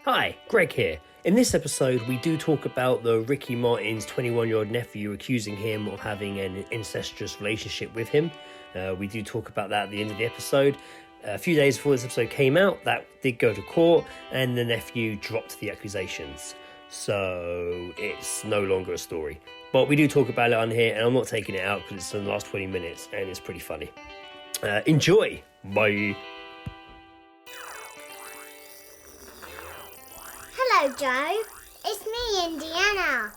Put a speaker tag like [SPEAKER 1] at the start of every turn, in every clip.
[SPEAKER 1] Hi, Greg here. In this episode, we do talk about the Ricky Martin's 21-year-old nephew accusing him of having an incestuous relationship with him. We do talk about that at the end of the episode. A few days before this episode came out, that did go to court, and the nephew dropped the accusations. So it's no longer a story. But we do talk about it on here, and I'm not taking it out because it's in the last 20 minutes, and it's pretty funny. Enjoy! Bye!
[SPEAKER 2] Hello, Joe. It's me, Indiana.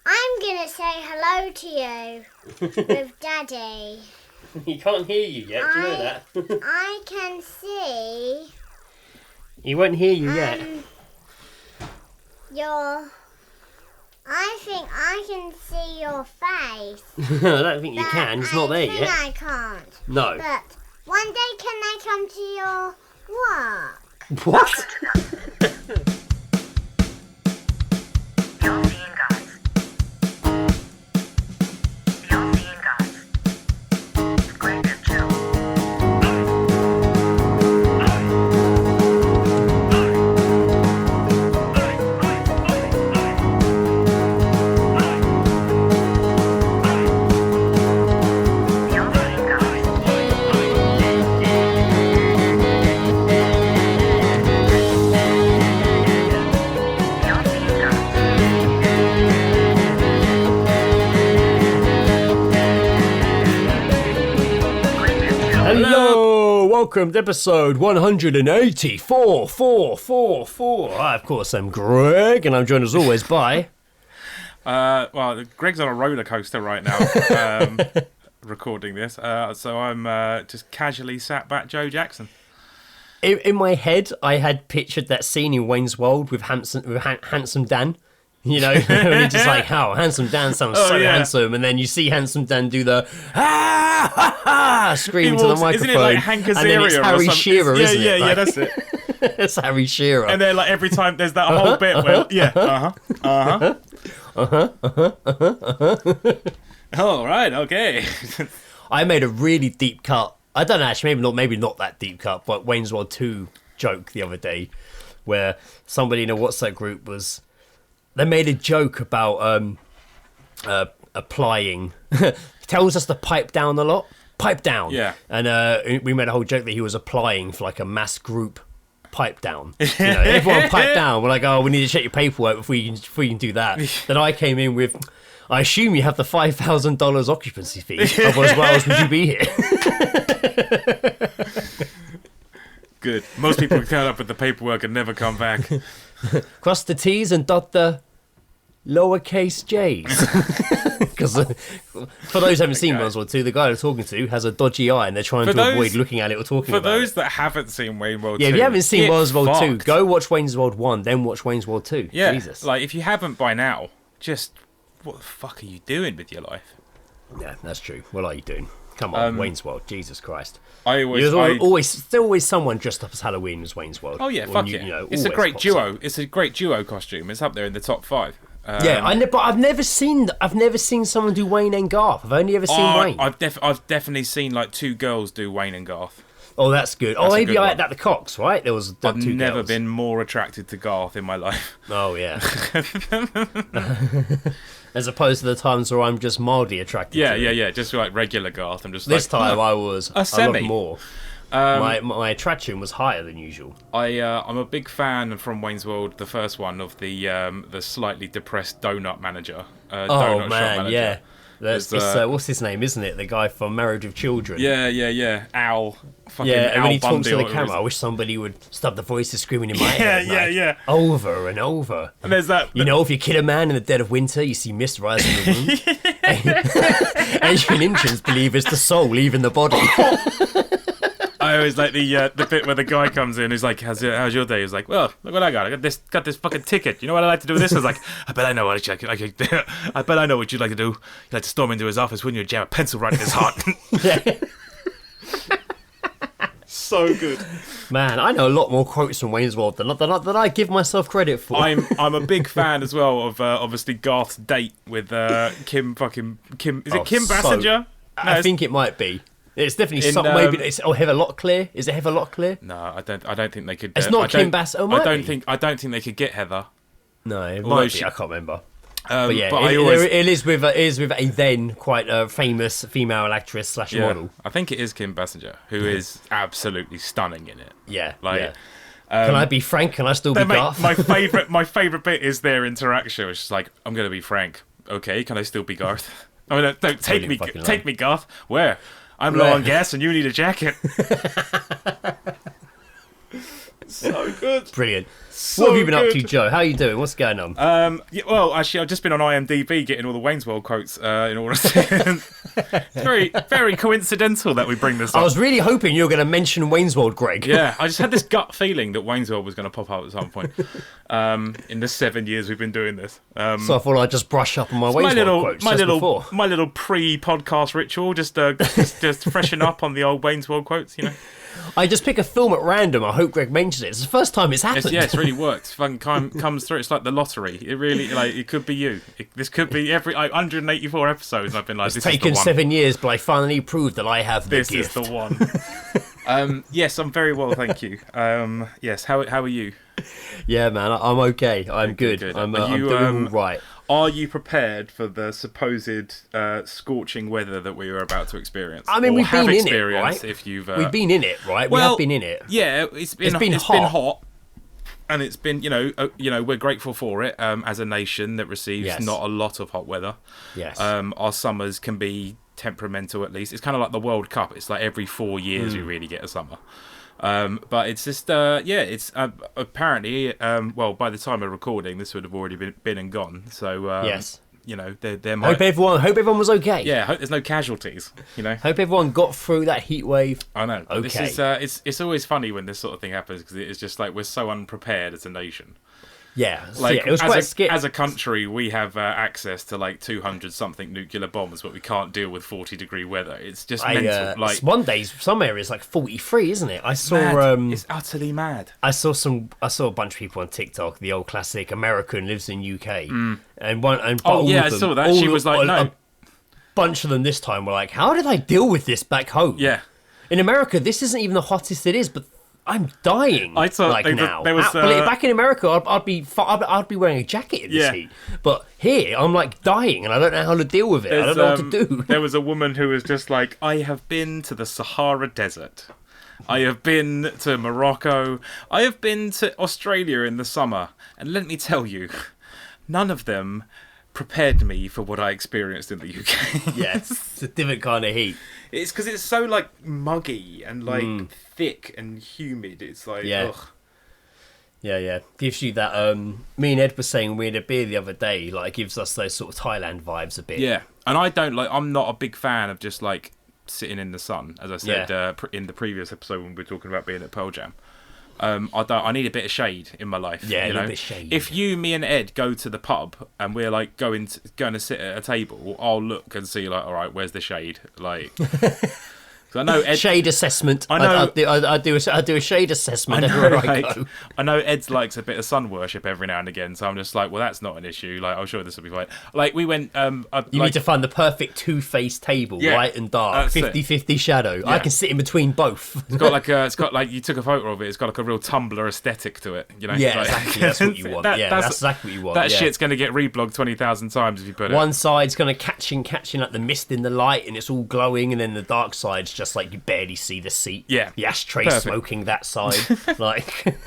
[SPEAKER 2] I'm going to say hello to you with Daddy.
[SPEAKER 1] He can't hear you yet, do you know that?
[SPEAKER 2] I can see...
[SPEAKER 1] He won't hear you yet.
[SPEAKER 2] I think I can see your face.
[SPEAKER 1] I don't think you can, it's not there yet.
[SPEAKER 2] I can't.
[SPEAKER 1] No.
[SPEAKER 2] But one day can I come to your work?
[SPEAKER 1] What? Welcome to episode 184. I, of course, am Greg, and I'm joined as always by...
[SPEAKER 3] Well, Greg's on a roller coaster right now, recording this. So I'm just casually sat back Joe Jackson.
[SPEAKER 1] In my head, I had pictured that scene in Wayne's World with Handsome Dan. You know, when he's just like, how Handsome Dan sounds handsome, and then you see Handsome Dan do the scream into the microphone. Isn't it like Hank Azaria, and then it's Harry Shearer, isn't it?
[SPEAKER 3] Yeah, that's it.
[SPEAKER 1] It's Harry Shearer.
[SPEAKER 3] And then like every time there's that whole bit where all right, okay.
[SPEAKER 1] I made a really deep cut. I don't know, actually, maybe not that deep cut, but Wayne's World 2 joke the other day, where somebody in a WhatsApp group they made a joke about applying. Tells us to pipe down a lot. Pipe down.
[SPEAKER 3] Yeah.
[SPEAKER 1] And we made a whole joke that he was applying for like a mass group pipe down. You know, everyone pipe down. We're like, oh, we need to check your paperwork before you can do that. Then I came in with, I assume you have the $5,000 occupancy fee. Otherwise, why else would you be here?
[SPEAKER 3] Good. Most people turn up with the paperwork and never come back.
[SPEAKER 1] Cross the T's and dot the lowercase j's. Because for those who haven't seen Wayne's World 2, the guy they're talking to has a dodgy eye and they're trying to avoid looking at it or talking about it.
[SPEAKER 3] For those that haven't seen Wayne's World 2...
[SPEAKER 1] Yeah, if you haven't seen Wayne's World 2, go watch Wayne's World 1, then watch Wayne's World 2.
[SPEAKER 3] Yeah,
[SPEAKER 1] Jesus.
[SPEAKER 3] like if you haven't by now, just what the fuck are you doing with your life?
[SPEAKER 1] Yeah, that's true. What are you doing? Come on, Wayne's World, Jesus Christ. There's always someone dressed up as Halloween as Wayne's World.
[SPEAKER 3] Oh yeah, fuck yeah. You know, it's a great duo. Up. It's a great duo costume. It's up there in the top 5.
[SPEAKER 1] But I've never seen someone do Wayne and Garth. I've only ever seen Wayne.
[SPEAKER 3] I've definitely seen like 2 girls do Wayne and Garth.
[SPEAKER 1] Oh, that's good. Maybe I had that the Cox, right? There was
[SPEAKER 3] I've
[SPEAKER 1] 2
[SPEAKER 3] never
[SPEAKER 1] girls.
[SPEAKER 3] been more attracted to Garth in my life.
[SPEAKER 1] Oh yeah. As opposed to the times where I'm just mildly attracted to him.
[SPEAKER 3] Yeah. Just like regular Garth. I'm just
[SPEAKER 1] this time I was
[SPEAKER 3] a
[SPEAKER 1] lot more. My attraction was higher than usual.
[SPEAKER 3] I'm a big fan from Wayne's World, the first one, of the slightly depressed donut manager. Donut shop manager.
[SPEAKER 1] Yeah. It's what's his name, isn't it? The guy from Marriage with Children.
[SPEAKER 3] Yeah. Al. Fucking
[SPEAKER 1] and
[SPEAKER 3] Al
[SPEAKER 1] when he
[SPEAKER 3] Bundy
[SPEAKER 1] talks to the camera, I wish somebody would stop the voices screaming in my head.
[SPEAKER 3] Yeah.
[SPEAKER 1] Over and over.
[SPEAKER 3] And there's that.
[SPEAKER 1] You know, if you kill a man in the dead of winter, you see mist rise in the room. Ancient Indians believe it's the soul leaving the body.
[SPEAKER 3] I always like the bit where the guy comes in who's like, how's your day? He's like, well, look what I got. I got this fucking ticket. You know what I like to do with this? I was like, I bet I know what I bet I know what you'd like to do. You'd like to storm into his office, wouldn't you? Jam a pencil right in his heart. So good.
[SPEAKER 1] Man, I know a lot more quotes from Wayne's World than I give myself credit for.
[SPEAKER 3] I'm a big fan as well of obviously Garth's date with Kim. Is it Kim Basinger?
[SPEAKER 1] I think it might be. It's definitely something. Maybe it's Heather clear. Is it Heather clear?
[SPEAKER 3] No, I don't think they could.
[SPEAKER 1] It's not Kim Bassett.
[SPEAKER 3] I don't think they could get Heather.
[SPEAKER 1] No, it might be. I can't remember. But yeah,
[SPEAKER 3] but
[SPEAKER 1] it is with a then quite famous female actress / model.
[SPEAKER 3] I think it is Kim Basinger, who is absolutely stunning in it.
[SPEAKER 1] Yeah,
[SPEAKER 3] like.
[SPEAKER 1] Yeah. Can I be Frank? Can I still be Garth?
[SPEAKER 3] My favourite bit is their interaction, which is like, I'm going to be Frank. Okay, can I still be Garth? I mean, don't take me, Garth. Where? I'm low on gas and you need a jacket. So good.
[SPEAKER 1] Brilliant. What have you been up to, Joe? How are you doing? What's going on?
[SPEAKER 3] Well, actually, I've just been on IMDb getting all the Wayne's World quotes in order to... It's very, very coincidental that we bring this up.
[SPEAKER 1] I was really hoping you were going to mention Wayne's World, Greg.
[SPEAKER 3] Yeah, I just had this gut feeling that Wayne's World was going to pop up at some point in the 7 years we've been doing this.
[SPEAKER 1] So I thought I'd just brush up on my Wayne's World quotes
[SPEAKER 3] my little pre-podcast ritual, just freshen up on the old Wayne's World quotes, you know.
[SPEAKER 1] I just pick a film at random. I hope Greg mentions it. It's the first time it's happened.
[SPEAKER 3] It's really worked. Fucking comes through. It's like the lottery. It really, it could be you. This could be 184 episodes. I've been like,
[SPEAKER 1] it's taken 7 years, but I finally proved that I have the
[SPEAKER 3] gift.
[SPEAKER 1] This
[SPEAKER 3] is the one. Yes, I'm very well, thank you. Yes, how are you?
[SPEAKER 1] Yeah, man, I'm okay. I'm good. I'm doing all right.
[SPEAKER 3] Are you prepared for the supposed scorching weather that we are about to experience?
[SPEAKER 1] I mean, we've been in it, right?
[SPEAKER 3] If you've
[SPEAKER 1] we've been in it, right? We have been in it.
[SPEAKER 3] Yeah, it's been hot, and it's been we're grateful for it as a nation that receives not a lot of hot weather.
[SPEAKER 1] Yes,
[SPEAKER 3] our summers can be temperamental at least. It's kind of like the World Cup. It's like every 4 years you really get a summer. But it's just it's apparently well, by the time of recording this would have already been and gone, so
[SPEAKER 1] yes,
[SPEAKER 3] there might...
[SPEAKER 1] hope everyone was okay.
[SPEAKER 3] Yeah, hope there's no casualties,
[SPEAKER 1] hope everyone got through that heat wave.
[SPEAKER 3] I know.
[SPEAKER 1] Okay.
[SPEAKER 3] This is it's always funny when this sort of thing happens, because it's just like we're so unprepared as a nation.
[SPEAKER 1] Yeah,
[SPEAKER 3] like
[SPEAKER 1] it was quite scary.
[SPEAKER 3] As a country, we have access to like 200 something nuclear bombs, but we can't deal with 40-degree weather. It's just mental. Like
[SPEAKER 1] one day, some areas like 43, isn't it? I saw.
[SPEAKER 3] It's utterly mad.
[SPEAKER 1] I saw a bunch of people on TikTok. The old classic American lives in UK, and I
[SPEAKER 3] saw that. She was like, no.
[SPEAKER 1] A bunch of them this time were like, how did I deal with this back home?
[SPEAKER 3] Yeah.
[SPEAKER 1] In America, this isn't even the hottest it is, but I'm dying.
[SPEAKER 3] I thought
[SPEAKER 1] now.
[SPEAKER 3] There was,
[SPEAKER 1] back in America, I'd be wearing a jacket in this heat. But here, I'm like dying, and I don't know how to deal with it. I don't know what to do.
[SPEAKER 3] There was a woman who was just like, I have been to the Sahara Desert. I have been to Morocco. I have been to Australia in the summer. And let me tell you, none of them prepared me for what I experienced in the UK.
[SPEAKER 1] Yes, it's a different kind of heat.
[SPEAKER 3] It's because it's so like muggy and like thick and humid. It's like ugh.
[SPEAKER 1] Yeah. Gives you that. Me and Ed were saying we had a beer the other day. Like, gives us those sort of Thailand vibes a bit.
[SPEAKER 3] Yeah, and I'm not a big fan of just like sitting in the sun, as I said in the previous episode when we were talking about being at Pearl Jam. I need a bit of shade in my life.
[SPEAKER 1] Yeah, a bit of shade.
[SPEAKER 3] If me and Ed go to the pub and we're like going to sit at a table, I'll look and see like, all right, where's the shade? Like, I know Ed,
[SPEAKER 1] shade assessment. I know I do a shade assessment everywhere I go.
[SPEAKER 3] I know Ed likes a bit of sun worship every now and again, so I'm just like, well, that's not an issue. Like, I'm sure this will be fine. Like, we went.
[SPEAKER 1] You need to find the perfect two-faced table, light and dark, 50-50 shadow. Yeah. I can sit in between both.
[SPEAKER 3] It's got like you took a photo of it. It's got like a real Tumblr aesthetic to it. You know?
[SPEAKER 1] Yeah,
[SPEAKER 3] like,
[SPEAKER 1] exactly. That's what you want. That's exactly what you want.
[SPEAKER 3] That shit's going to get reblogged 20,000 times if you put it.
[SPEAKER 1] One side's going to catching like the mist in the light, and it's all glowing, and then the dark side's just like you barely see the seat.
[SPEAKER 3] Yeah,
[SPEAKER 1] the ashtray smoking that side. Like,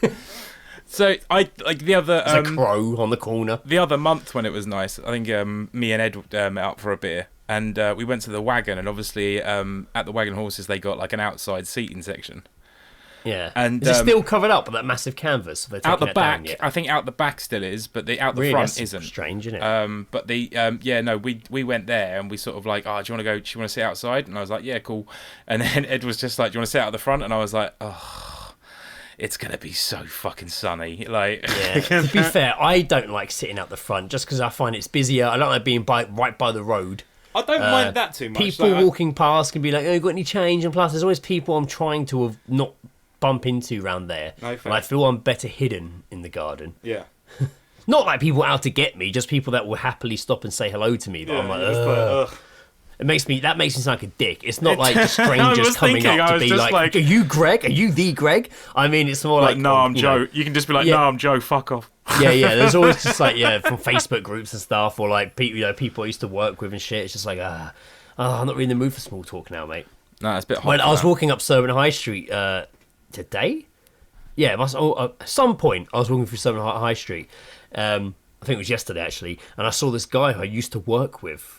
[SPEAKER 3] so I like the other.
[SPEAKER 1] There's a crow on the corner.
[SPEAKER 3] The other month when it was nice, I think me and Ed met out for a beer, and we went to the Wagon, and obviously at the Wagon Horses they got like an outside seating section.
[SPEAKER 1] Yeah,
[SPEAKER 3] and
[SPEAKER 1] is it still covered up with that massive canvas?
[SPEAKER 3] Out the back, I think out the back still is, but the front isn't.
[SPEAKER 1] Strange, isn't it?
[SPEAKER 3] But we went there and we sort of like, do you want to go? Do you want to sit outside? And I was like, yeah, cool. And then Ed was just like, do you want to sit out the front? And I was like, oh, it's gonna be so fucking sunny. Like,
[SPEAKER 1] yeah. To be fair, I don't like sitting out the front just because I find it's busier. I don't like being right by the road.
[SPEAKER 3] I don't mind that too much.
[SPEAKER 1] People walking past can be like, "Oh, you got any change?" And plus, there's always people I'm trying to not bump into around there.
[SPEAKER 3] No,
[SPEAKER 1] and I feel I'm better hidden in the garden.
[SPEAKER 3] Yeah.
[SPEAKER 1] Not like people out to get me, just people that will happily stop and say hello to me. But I'm like, ugh. That makes me sound like a dick. It's not like
[SPEAKER 3] I
[SPEAKER 1] strangers
[SPEAKER 3] was
[SPEAKER 1] coming
[SPEAKER 3] thinking,
[SPEAKER 1] up
[SPEAKER 3] I
[SPEAKER 1] to
[SPEAKER 3] was
[SPEAKER 1] be
[SPEAKER 3] just
[SPEAKER 1] like, "Are you Greg? Are you the Greg?" I mean, it's more like,
[SPEAKER 3] no, I'm
[SPEAKER 1] you
[SPEAKER 3] Joe.
[SPEAKER 1] know.
[SPEAKER 3] You can just be like,
[SPEAKER 1] Yeah.
[SPEAKER 3] no, I'm Joe. Fuck off.
[SPEAKER 1] Yeah. There's always just like, from Facebook groups and stuff, or like people I used to work with and shit. It's just like, I'm not really in the mood for small talk now, mate.
[SPEAKER 3] No, it's a bit hot.
[SPEAKER 1] When
[SPEAKER 3] for
[SPEAKER 1] I was
[SPEAKER 3] that.
[SPEAKER 1] walking up Surbiton High Street today, yeah, at some point I was walking through Surbiton High Street. I think it was yesterday actually, and I saw this guy who I used to work with,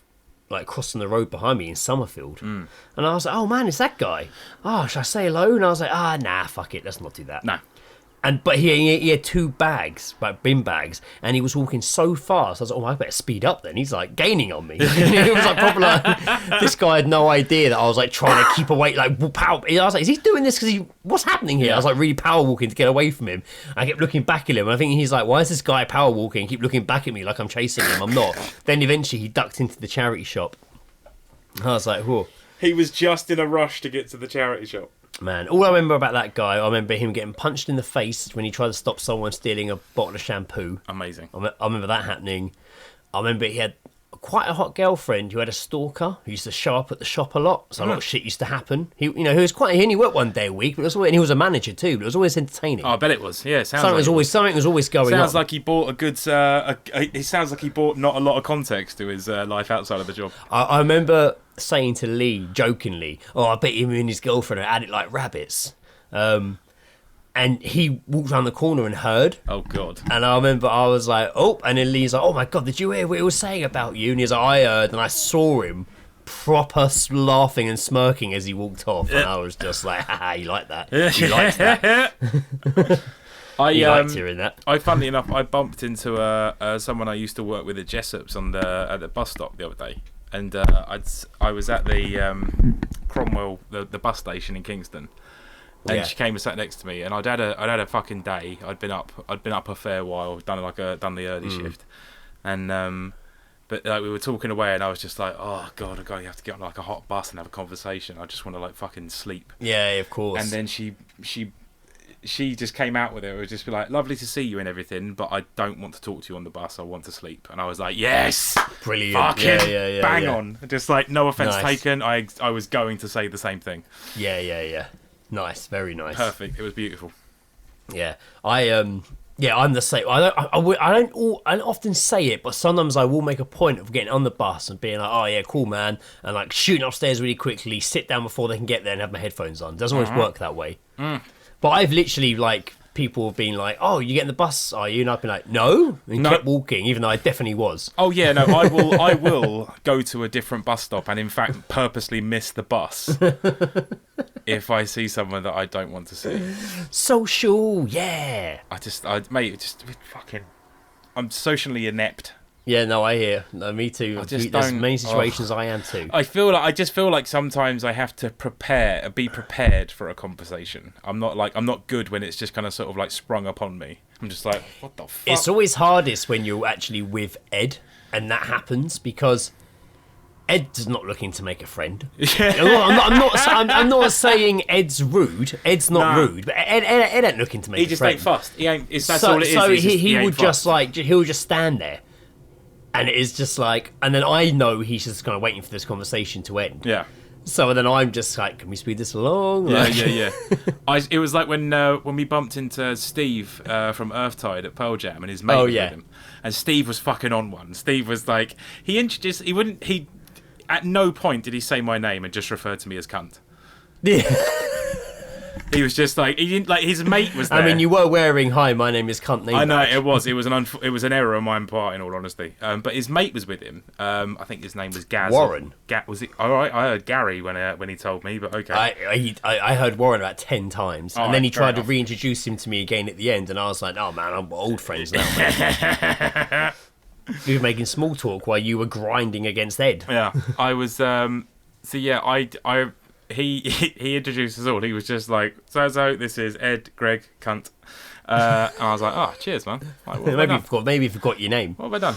[SPEAKER 1] like crossing the road behind me in Summerfield, and I was like, "Oh man, it's that guy." Oh, should I say hello? And I was like, nah, fuck it, let's not do that.
[SPEAKER 3] No.
[SPEAKER 1] But he had 2 bags, like bin bags, and he was walking so fast. I was like, "Oh, I better speed up." Then he's like gaining on me. It was like probably like, this guy had no idea that I was like trying to keep away, like power. I was like, "Is he doing this because what's happening here?" I was like really power walking to get away from him. I kept looking back at him, and I think he's like, "Why is this guy power walking? Keep looking back at me like I'm chasing him. I'm not." Then eventually he ducked into the charity shop. I was like, "Whoa."
[SPEAKER 3] He was just in a rush to get to the charity shop.
[SPEAKER 1] Man, all I remember about that guy, I remember him getting punched in the face when he tried to stop someone stealing a bottle of shampoo.
[SPEAKER 3] Amazing.
[SPEAKER 1] I remember that happening. I remember he had quite a hot girlfriend who had a stalker who used to show up at the shop a lot. So a lot of shit used to happen. He only worked one day a week, but and he was a manager too. But it was always entertaining.
[SPEAKER 3] Oh, I bet it was. Yeah, it sounds
[SPEAKER 1] something
[SPEAKER 3] like
[SPEAKER 1] was always going on.
[SPEAKER 3] Sounds like he bought a good. It sounds like he bought not a lot of context to his life outside of the job.
[SPEAKER 1] I remember saying to Lee jokingly, "Oh, I bet him and his girlfriend are at it like rabbits." And he walked around the corner and heard.
[SPEAKER 3] Oh God!
[SPEAKER 1] And I remember I was like, "Oh!" And then Lee's like, "Oh my God, did you hear what he was saying about you?" And he's like, "I heard," and I saw him proper laughing and smirking as he walked off, and I was just like, "Haha, you like that? You liked that? You liked hearing that?"
[SPEAKER 3] Funnily enough, I bumped into someone I used to work with at Jessop's at the bus stop the other day, and I was at the Cromwell, the bus station in Kingston. And she came and sat next to me, and I'd had a fucking day. I'd been up a fair while, done the early shift, and but like we were talking away, and I was just like, oh God, you have to get on like a hot bus and have a conversation. I just want to like fucking sleep.
[SPEAKER 1] Yeah, of course.
[SPEAKER 3] And then she just came out with it. It would just be like, lovely to see you and everything, but I don't want to talk to you on the bus. I want to sleep. And I was like, yes,
[SPEAKER 1] brilliant,
[SPEAKER 3] fucking
[SPEAKER 1] yeah,
[SPEAKER 3] bang on. Just like no offense
[SPEAKER 1] Nice.
[SPEAKER 3] taken. I was going to say the same thing.
[SPEAKER 1] Yeah. Nice, very nice.
[SPEAKER 3] Perfect. It was beautiful.
[SPEAKER 1] Yeah, I'm the same. I don't often say it, but sometimes I will make a point of getting on the bus and being like, "Oh yeah, cool man," and like shooting upstairs really quickly, sit down before they can get there, and have my headphones on. It doesn't always work that way. But I've literally like people have been like, "Oh, you getting the bus? Are you?" And I've been like, "No," and kept walking, even though I definitely was.
[SPEAKER 3] Oh yeah, no, I will go to a different bus stop and in fact purposely miss the bus if I see someone that I don't want to see.
[SPEAKER 1] Social, yeah.
[SPEAKER 3] I'm socially inept.
[SPEAKER 1] Yeah, no, I hear. No, me too. There's many situations I am too.
[SPEAKER 3] I just feel like sometimes I have to be prepared for a conversation. I'm not good when it's just kind of sort of like sprung upon me. I'm just like, what the fuck?
[SPEAKER 1] It's always hardest when you're actually with Ed, and that happens because Ed's not looking to make a friend. I'm not saying Ed's rude. Ed's not rude, but Ed ain't looking to make a friend.
[SPEAKER 3] He just ain't fussed. He ain't. That's
[SPEAKER 1] So
[SPEAKER 3] all it is.
[SPEAKER 1] he
[SPEAKER 3] ain't
[SPEAKER 1] would
[SPEAKER 3] fussed.
[SPEAKER 1] he'll just stand there, and it is just like, and then I know he's just kind of waiting for this conversation to end.
[SPEAKER 3] Yeah.
[SPEAKER 1] So then I'm just like, can we speed this along?
[SPEAKER 3] Yeah,
[SPEAKER 1] Like,
[SPEAKER 3] yeah. It was like when we bumped into Steve from Earthtide at Pearl Jam, and his mate was with him, and Steve was fucking on one. Steve was like, at no point did he say my name and just refer to me as cunt.
[SPEAKER 1] Yeah.
[SPEAKER 3] He was just like, he didn't, like, his mate was there.
[SPEAKER 1] I mean, you were wearing "Hi, my name is cunt." Name
[SPEAKER 3] I know
[SPEAKER 1] badge.
[SPEAKER 3] it was an error on my part, in all honesty. But his mate was with him. I think his name was Gaz.
[SPEAKER 1] Warren.
[SPEAKER 3] Was it? All right, I heard Gary when he told me, but okay.
[SPEAKER 1] I heard Warren about 10 times, and
[SPEAKER 3] All
[SPEAKER 1] then
[SPEAKER 3] right,
[SPEAKER 1] he tried to
[SPEAKER 3] enough.
[SPEAKER 1] reintroduce him to me again at the end, and I was like, "Oh man, I'm old friends now." Man. You were making small talk while you were grinding against Ed.
[SPEAKER 3] Yeah, I was. So yeah, he introduced us all. He was just like, so this is Ed, Greg, cunt. And I was like, oh, cheers, man. Like, what have I done?
[SPEAKER 1] Maybe you forgot your name.
[SPEAKER 3] What have I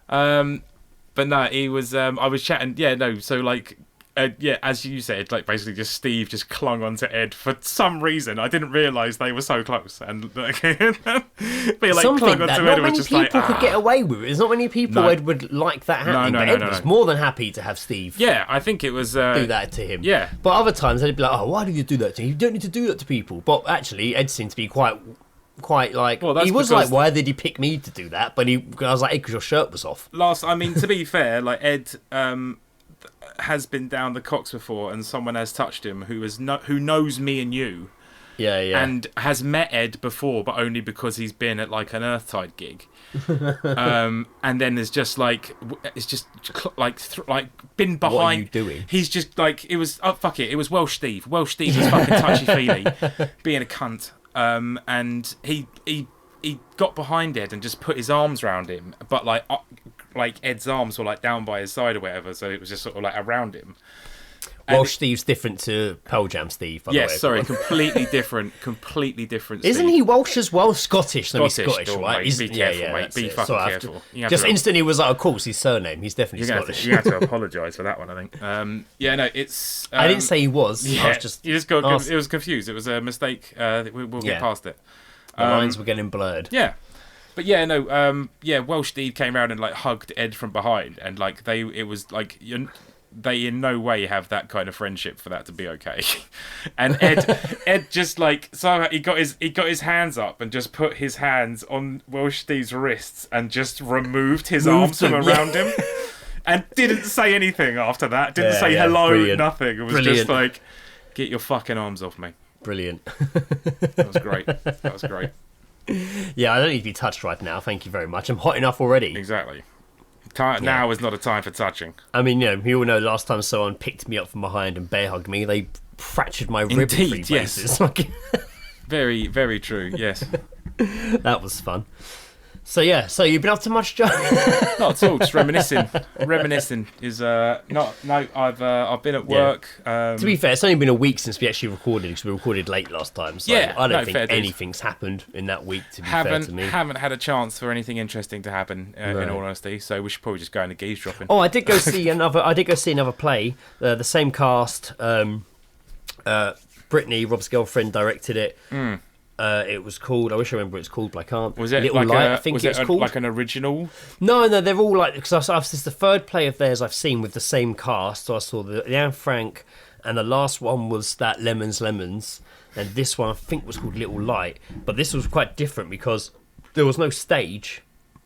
[SPEAKER 3] done? But no, he was. I was chatting. Yeah, no. So like, yeah, as you said, like basically just Steve just clung onto Ed for some reason. I didn't realise they were so close, and like, but like
[SPEAKER 1] Something
[SPEAKER 3] clung onto
[SPEAKER 1] that
[SPEAKER 3] Ed
[SPEAKER 1] not
[SPEAKER 3] and was
[SPEAKER 1] many
[SPEAKER 3] just
[SPEAKER 1] people
[SPEAKER 3] like,
[SPEAKER 1] could get away with. There's not many people
[SPEAKER 3] No.
[SPEAKER 1] Ed would like that happening.
[SPEAKER 3] No,
[SPEAKER 1] but
[SPEAKER 3] no,
[SPEAKER 1] Ed
[SPEAKER 3] no,
[SPEAKER 1] was
[SPEAKER 3] no.
[SPEAKER 1] more than happy to have Steve
[SPEAKER 3] Yeah, I think it was
[SPEAKER 1] do that to him.
[SPEAKER 3] Yeah.
[SPEAKER 1] But other times they'd be like, "Oh, why did you do that to him? You don't need to do that to people." But actually, Ed seemed to be quite like.
[SPEAKER 3] Well, that's
[SPEAKER 1] he was
[SPEAKER 3] because-
[SPEAKER 1] like, "Why did he pick me to do that?" But I was like, "Because your shirt was off."
[SPEAKER 3] I mean, to be fair, like Ed has been down the cocks before, and someone has touched him who knows me and you.
[SPEAKER 1] Yeah, yeah.
[SPEAKER 3] And has met Ed before, but only because he's been at like an Earthtide gig. And then there's just like it's just like been behind.
[SPEAKER 1] What are you doing?
[SPEAKER 3] He's just like it was. Oh fuck it! It was Welsh Steve. Welsh Steve was fucking touchy feely, being a cunt. And he got behind Ed and just put his arms around him, but like Ed's arms were like down by his side or whatever, so it was just sort of like around him.
[SPEAKER 1] Welsh Steve's different to Pearl Jam Steve, by the way.
[SPEAKER 3] Yes, sorry, completely different.
[SPEAKER 1] Isn't he Welsh as well? Scottish, no, he's Scottish,
[SPEAKER 3] don't,
[SPEAKER 1] right?
[SPEAKER 3] mate. Be careful, mate.
[SPEAKER 1] that's
[SPEAKER 3] Be
[SPEAKER 1] it.
[SPEAKER 3] fucking
[SPEAKER 1] So I have
[SPEAKER 3] careful.
[SPEAKER 1] to- Just instantly was like, of course, his surname. He's definitely Scottish.
[SPEAKER 3] You have to apologise for that one, I think. Yeah, no, it's.
[SPEAKER 1] I didn't say he was.
[SPEAKER 3] Yeah,
[SPEAKER 1] I was just.
[SPEAKER 3] you just got.
[SPEAKER 1] asked-
[SPEAKER 3] It was confused. It was a mistake. We'll get past it.
[SPEAKER 1] The lines were getting blurred.
[SPEAKER 3] Yeah. But yeah, no, Welsh Steve came around and like hugged Ed from behind, and like they in no way have that kind of friendship for that to be okay. And Ed just like so he got his hands up and just put his hands on Welsh Steve's wrists and just removed his arms from around him, and didn't say anything after that. Didn't say hello,
[SPEAKER 1] brilliant.
[SPEAKER 3] nothing. It was
[SPEAKER 1] Brilliant.
[SPEAKER 3] just like, get your fucking arms off me.
[SPEAKER 1] Brilliant.
[SPEAKER 3] That was great. That was great.
[SPEAKER 1] Yeah, I don't need to be touched right now. Thank you very much. I'm hot enough already.
[SPEAKER 3] Exactly. Now is not a time for touching.
[SPEAKER 1] I mean, you all know last time someone picked me up from behind and bear hugged me, they fractured my rib in
[SPEAKER 3] Indeed,
[SPEAKER 1] 3
[SPEAKER 3] yes.
[SPEAKER 1] places. Like,
[SPEAKER 3] Very, very true. Yes.
[SPEAKER 1] that was fun. So yeah, so you've been up to much, Joe?
[SPEAKER 3] Not at all. Just reminiscing. Reminiscing is not. No, I've been at work.
[SPEAKER 1] To be fair, it's only been a week since we actually recorded because we recorded late last time. So
[SPEAKER 3] Yeah,
[SPEAKER 1] I don't
[SPEAKER 3] no,
[SPEAKER 1] think
[SPEAKER 3] fair dues.
[SPEAKER 1] anything's happened in that week. To be fair to me.
[SPEAKER 3] haven't had a chance for anything interesting to happen. In all honesty, so we should probably just go into Geezedropping.
[SPEAKER 1] Oh, I did go see another play. The same cast. Brittany, Rob's girlfriend, directed it. It was called. I wish I remember what it's called, but I can't.
[SPEAKER 3] Was it
[SPEAKER 1] Little
[SPEAKER 3] like
[SPEAKER 1] Light? I think it's called.
[SPEAKER 3] like an original?
[SPEAKER 1] No, they're all like because it's the third play of theirs I've seen with the same cast. So I saw the Anne Frank, and the last one was that Lemons, and this one I think was called Little Light. But this was quite different because there was no stage.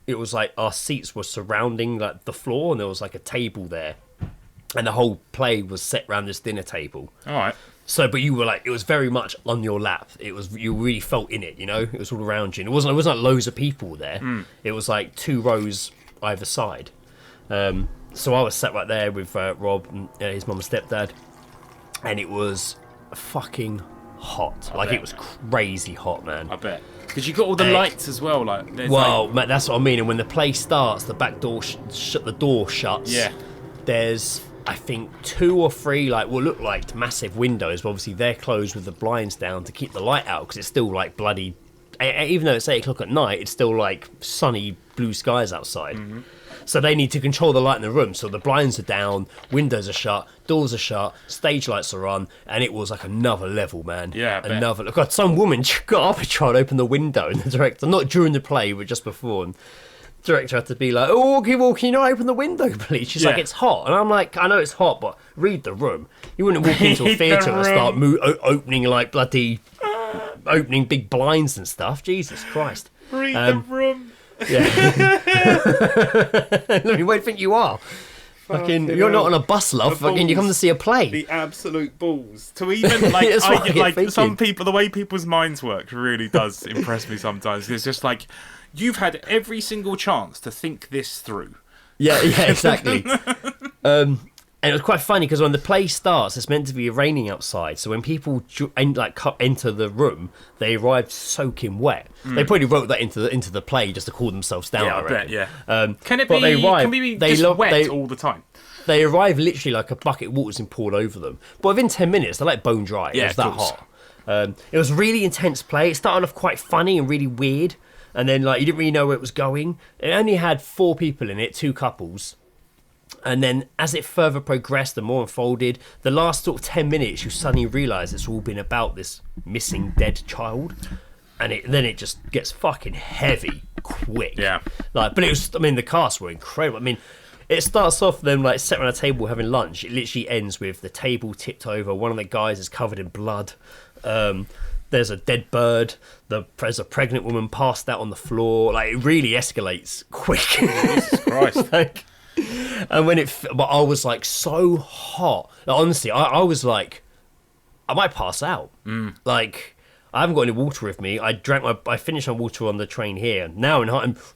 [SPEAKER 1] It was like our seats were surrounding like the floor, and there was like a table there, and the whole play was set around this dinner table.
[SPEAKER 3] All right.
[SPEAKER 1] So, but you were like, it was very much on your lap. It was, you really felt in it, you know? It was all around you. And it wasn't like loads of people there. It was like 2 rows either side. So I was sat right there with Rob and his mum and stepdad. And it was fucking hot.
[SPEAKER 3] bet.
[SPEAKER 1] It was crazy hot, man.
[SPEAKER 3] I bet. Because you got all the lights as well. Like, there's
[SPEAKER 1] Well, man, that's what I mean. And when the play starts, the back door, the door shuts.
[SPEAKER 3] Yeah.
[SPEAKER 1] There's, I think, 2 or 3 what look like massive windows, but obviously they're closed with the blinds down to keep the light out because it's still like bloody. Even though it's 8 o'clock at night, it's still like sunny blue skies outside. So they need to control the light in the room. So the blinds are down, windows are shut, doors are shut, stage lights are on, and it was like another level, man.
[SPEAKER 3] Yeah, I bet.
[SPEAKER 1] another. God, some woman got up and tried to open the window, and the director, not during the play, but just before. And director had to be like, oh, can you not open the window, please? She's like, it's hot. And I'm like, I know it's hot, but read the room. You wouldn't walk into a
[SPEAKER 3] Read the
[SPEAKER 1] theatre and start
[SPEAKER 3] room.
[SPEAKER 1] opening like bloody, opening big blinds and stuff. Jesus Christ.
[SPEAKER 3] Read the room.
[SPEAKER 1] Yeah. Let me, where do you think you are? Fucking, you're not on a bus, love.
[SPEAKER 3] The
[SPEAKER 1] Fucking, you come to
[SPEAKER 3] balls.
[SPEAKER 1] see a play.
[SPEAKER 3] The absolute balls to even like,
[SPEAKER 1] That's what I keep thinking.
[SPEAKER 3] some people, the way people's minds work really does impress me sometimes. It's just like you've had every single chance to think this through.
[SPEAKER 1] Yeah, exactly. And it was quite funny because when the play starts, it's meant to be raining outside. So when people enter the room, they arrive soaking wet. They probably wrote that into the play just to cool themselves down.
[SPEAKER 3] Yeah,
[SPEAKER 1] I
[SPEAKER 3] I bet.
[SPEAKER 1] reckon.
[SPEAKER 3] Yeah. Can it
[SPEAKER 1] but
[SPEAKER 3] be?
[SPEAKER 1] they arrive-
[SPEAKER 3] Can we be
[SPEAKER 1] they
[SPEAKER 3] just
[SPEAKER 1] lo-
[SPEAKER 3] wet
[SPEAKER 1] they-
[SPEAKER 3] all the time?
[SPEAKER 1] They arrive literally like a bucket of water's been poured over them. But within 10 minutes, they're like bone dry.
[SPEAKER 3] Yeah,
[SPEAKER 1] It was that
[SPEAKER 3] of course.
[SPEAKER 1] hot. It was a really intense play. It started off quite funny and really weird. And then you didn't really know where it was going. It only had 4 people in it, 2 couples. And then as it further progressed, the more unfolded, the last sort of 10 minutes, you suddenly realise it's all been about this missing dead child. And then it just gets fucking heavy quick.
[SPEAKER 3] Yeah.
[SPEAKER 1] But it was, the casts were incredible. It starts off them like sitting around a table having lunch. It literally ends with the table tipped over. One of the guys is covered in blood. There's a dead bird. There's a pregnant woman passed out on the floor. It really escalates quick.
[SPEAKER 3] Jesus Christ.
[SPEAKER 1] And but I was so hot. Honestly, I was I might pass out. I haven't got any water with me. I finished my water on the train here. Now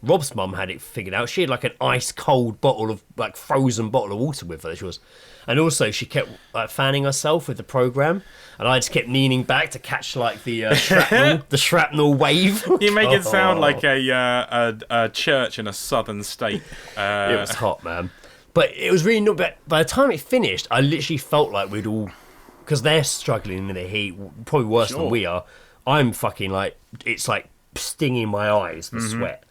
[SPEAKER 1] Rob's mum had it figured out. She had an ice cold bottle of frozen bottle of water with her. And also she kept fanning herself with the program, and I just kept leaning back to catch the shrapnel wave.
[SPEAKER 3] You make it sound like a church in a southern state.
[SPEAKER 1] It was hot, man. But it was really not bad. By the time it finished, I literally felt like we'd all, because they're struggling in the heat, probably worse than we are. I'm fucking it's stinging my eyes, the sweat.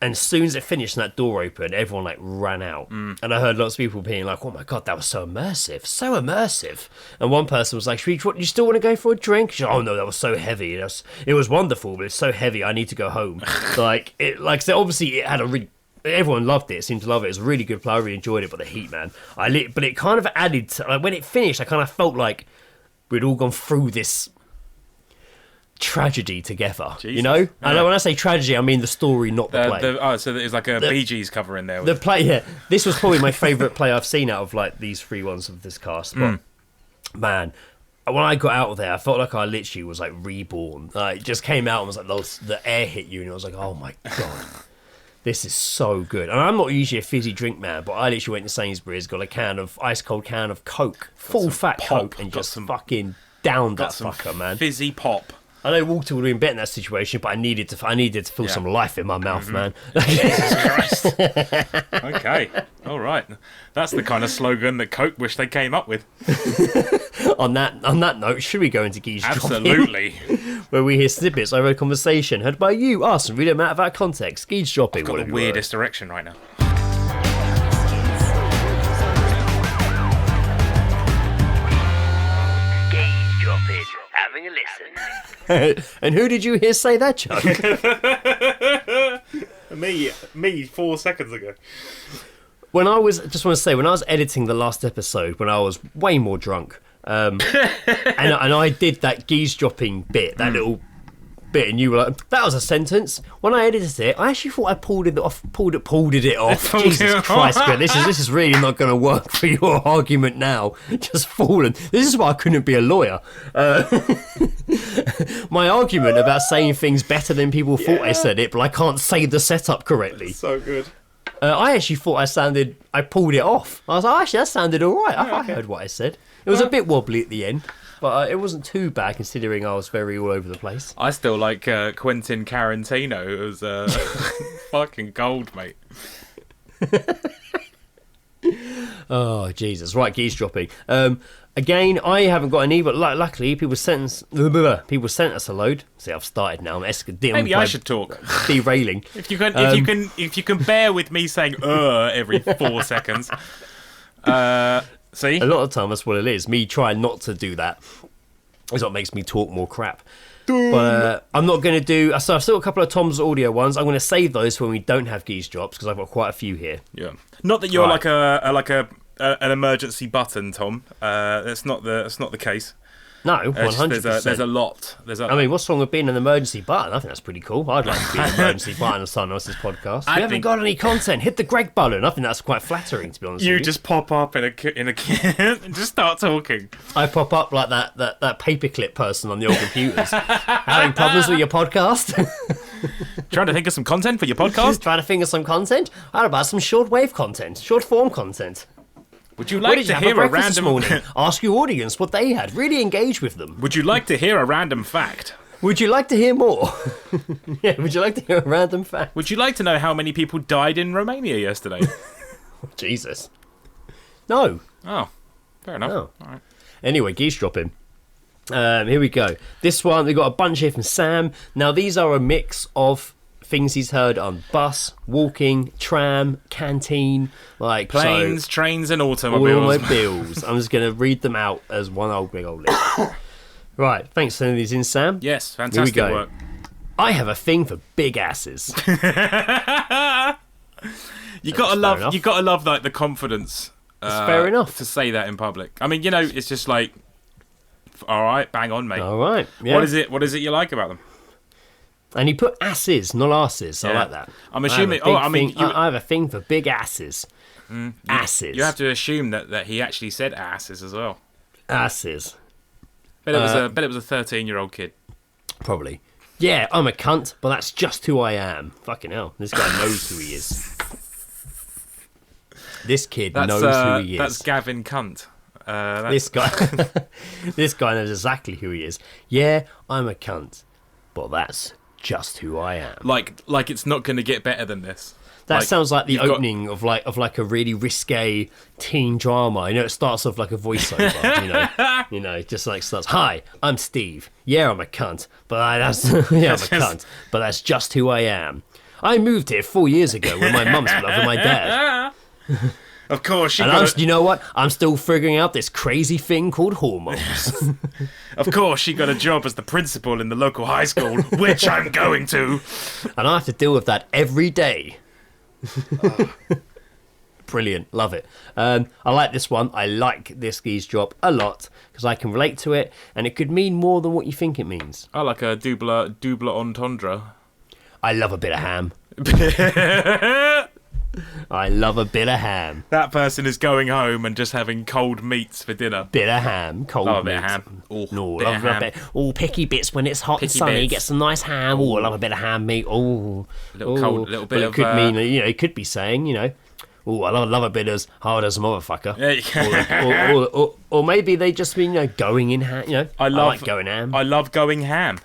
[SPEAKER 1] And as soon as it finished and that door opened, everyone ran out. And I heard lots of people being oh my God, that was so immersive. So immersive. And one person was like, you still want to go for a drink? She said, oh no, that was so heavy. It was wonderful, but it's so heavy, I need to go home. So obviously it had a really, everyone loved it, seemed to love it. It was a really good play, I really enjoyed it, but the heat, man. But it kind of added to, when it finished, I kind of felt like we'd all gone through this tragedy together. Jesus. You know? Yeah. I know when I say tragedy, I mean the story, not the play.
[SPEAKER 3] So there's a Bee Gees cover in there.
[SPEAKER 1] The play, yeah. This was probably my favourite play I've seen out of these 3 ones of this cast. But man, when I got out of there, I felt like I literally was reborn. It just came out and was the air hit you, and I was like, oh my God. This is so good. And I'm not usually a fizzy drink man, but I literally went to Sainsbury's, got a ice cold can of Coke, full fat Coke, and just fucking downed that fucker, man.
[SPEAKER 3] Fizzy pop.
[SPEAKER 1] I know water would have been better in that situation, but I needed to feel some life in my mouth, man.
[SPEAKER 3] Jesus Christ. Okay, all right. That's the kind of slogan that Coke wish they came up with.
[SPEAKER 1] On that note, should we go into Geezedropping?
[SPEAKER 3] Absolutely.
[SPEAKER 1] Where we hear snippets over a conversation heard by you, us, and read them out of our context. Geezedropping.
[SPEAKER 3] I've got the weirdest erection right now.
[SPEAKER 1] Geezedropping. Having a listen. And who did you hear say that joke?
[SPEAKER 3] Me 4 seconds ago.
[SPEAKER 1] When I was editing the last episode, when I was way more drunk, and I did that Geezedropping bit, that little bit, and you were like, that was a sentence. When I edited it, I actually thought I pulled it off. Jesus Christ, man, this is really not going to work for your argument now. Just fallen. This is why I couldn't be a lawyer. My argument about saying things better than people thought I said it, but I can't say the setup correctly.
[SPEAKER 3] That's so good.
[SPEAKER 1] I actually thought I pulled it off. I was like, actually, that sounded all right. I heard what I said. It was a bit wobbly at the end, but it wasn't too bad considering I was very all over the place.
[SPEAKER 3] I still like Quentin Tarantino. It was fucking gold, mate.
[SPEAKER 1] Oh, Jesus. Right, Geezedropping. Again, I haven't got any, but luckily people sent us a load. See, I've started now.
[SPEAKER 3] Maybe I should talk.
[SPEAKER 1] Derailing.
[SPEAKER 3] If you can bear with me saying every 4 seconds. See?
[SPEAKER 1] A lot of the time that's what it is. Me trying not to do that is what makes me talk more crap. But I'm not going to do... So I've still got a couple of Tom's audio ones. I'm going to save those for when we don't have Geese drops, because I've got quite a few here.
[SPEAKER 3] Yeah. Not that you're like an emergency button, Tom. That's not the case.
[SPEAKER 1] No, 100%.
[SPEAKER 3] There's a lot.
[SPEAKER 1] I mean, what's wrong with being an emergency button? I think that's pretty cool. I'd like to be an emergency button on someone else's podcast. You haven't got any content. Hit the Greg button. I think that's quite flattering, to be honest with you.
[SPEAKER 3] You just pop up in a and just start talking.
[SPEAKER 1] I pop up like that paperclip person on the old computers. Having problems with your podcast?
[SPEAKER 3] Trying to think of some content for your podcast?
[SPEAKER 1] Trying to think of some content? How about some short-wave content? Short-form content?
[SPEAKER 3] Would you like to hear a random...
[SPEAKER 1] morning? Ask your audience what they had. Really engage with them.
[SPEAKER 3] Would you like to hear a random fact?
[SPEAKER 1] Would you like to hear more? Yeah, would you like to hear a random fact?
[SPEAKER 3] Would you like to know how many people died in Romania yesterday?
[SPEAKER 1] Jesus. No.
[SPEAKER 3] Oh, fair enough.
[SPEAKER 1] No.
[SPEAKER 3] All right.
[SPEAKER 1] Anyway, Geezedropping. Here we go. This one, we got a bunch here from Sam. Now, these are a mix of things he's heard on bus, walking, tram, canteen, like
[SPEAKER 3] Planes, trains, and automobiles.
[SPEAKER 1] automobiles. I'm just going to read them out as one old big old list. Right, thanks for sending these in, Sam.
[SPEAKER 3] Yes,
[SPEAKER 1] Here we
[SPEAKER 3] fantastic
[SPEAKER 1] go.
[SPEAKER 3] work.
[SPEAKER 1] I have a thing for big asses.
[SPEAKER 3] You gotta
[SPEAKER 1] fair enough.
[SPEAKER 3] love like the confidence.
[SPEAKER 1] That's fair enough.
[SPEAKER 3] To say that in public. I mean, it's just like, all right, bang on, mate.
[SPEAKER 1] All right. Yeah.
[SPEAKER 3] What is it you like about them?
[SPEAKER 1] And he put asses, not asses. I
[SPEAKER 3] Yeah.
[SPEAKER 1] like that.
[SPEAKER 3] I'm assuming.
[SPEAKER 1] I have a thing for big asses. Asses.
[SPEAKER 3] You have to assume that he actually said asses as well.
[SPEAKER 1] Asses.
[SPEAKER 3] Bet it was a 13-year-old kid.
[SPEAKER 1] Probably. Yeah, I'm a cunt, but that's just who I am. Fucking hell. This guy knows who he is. This kid knows who he is.
[SPEAKER 3] That's Gavin Cunt.
[SPEAKER 1] This guy this guy knows exactly who he is. Yeah, I'm a cunt, but that's just who I am.
[SPEAKER 3] Like it's not going to get better than this.
[SPEAKER 1] That sounds like the
[SPEAKER 3] you've got-
[SPEAKER 1] opening of like a really risque teen drama. It starts off like a voiceover. Just like starts. Hi, I'm Steve. Yeah, I'm a cunt, but I'm a cunt, but that's just who I am. I moved here 4 years ago when my mum split up with my dad.
[SPEAKER 3] Of course,
[SPEAKER 1] You know what? I'm still figuring out this crazy thing called hormones.
[SPEAKER 3] Of course, she got a job as the principal in the local high school, which I'm going to.
[SPEAKER 1] And I have to deal with that every day. Brilliant, love it. I like this one. I like this Geezedrop a lot because I can relate to it, and it could mean more than what you think it means.
[SPEAKER 3] I like a double entendre.
[SPEAKER 1] I love a bit of ham. I love a bit of ham.
[SPEAKER 3] That person is going home and just having cold meats for dinner.
[SPEAKER 1] Bit of ham, cold
[SPEAKER 3] Love a
[SPEAKER 1] meat.
[SPEAKER 3] bit of ham. Ooh,
[SPEAKER 1] No,
[SPEAKER 3] bit of
[SPEAKER 1] love a
[SPEAKER 3] ham.
[SPEAKER 1] bit. Oh, picky bits when it's hot and
[SPEAKER 3] Picky
[SPEAKER 1] sunny.
[SPEAKER 3] bits.
[SPEAKER 1] Get some nice ham. Oh, I love a bit of ham meat. Oh,
[SPEAKER 3] Little cold- little bit
[SPEAKER 1] but
[SPEAKER 3] of,
[SPEAKER 1] it could mean, it could be saying, oh, I love a bit as hard as a motherfucker.
[SPEAKER 3] There you go.
[SPEAKER 1] Or maybe they just mean, going in ham. I like going ham.
[SPEAKER 3] I love going ham.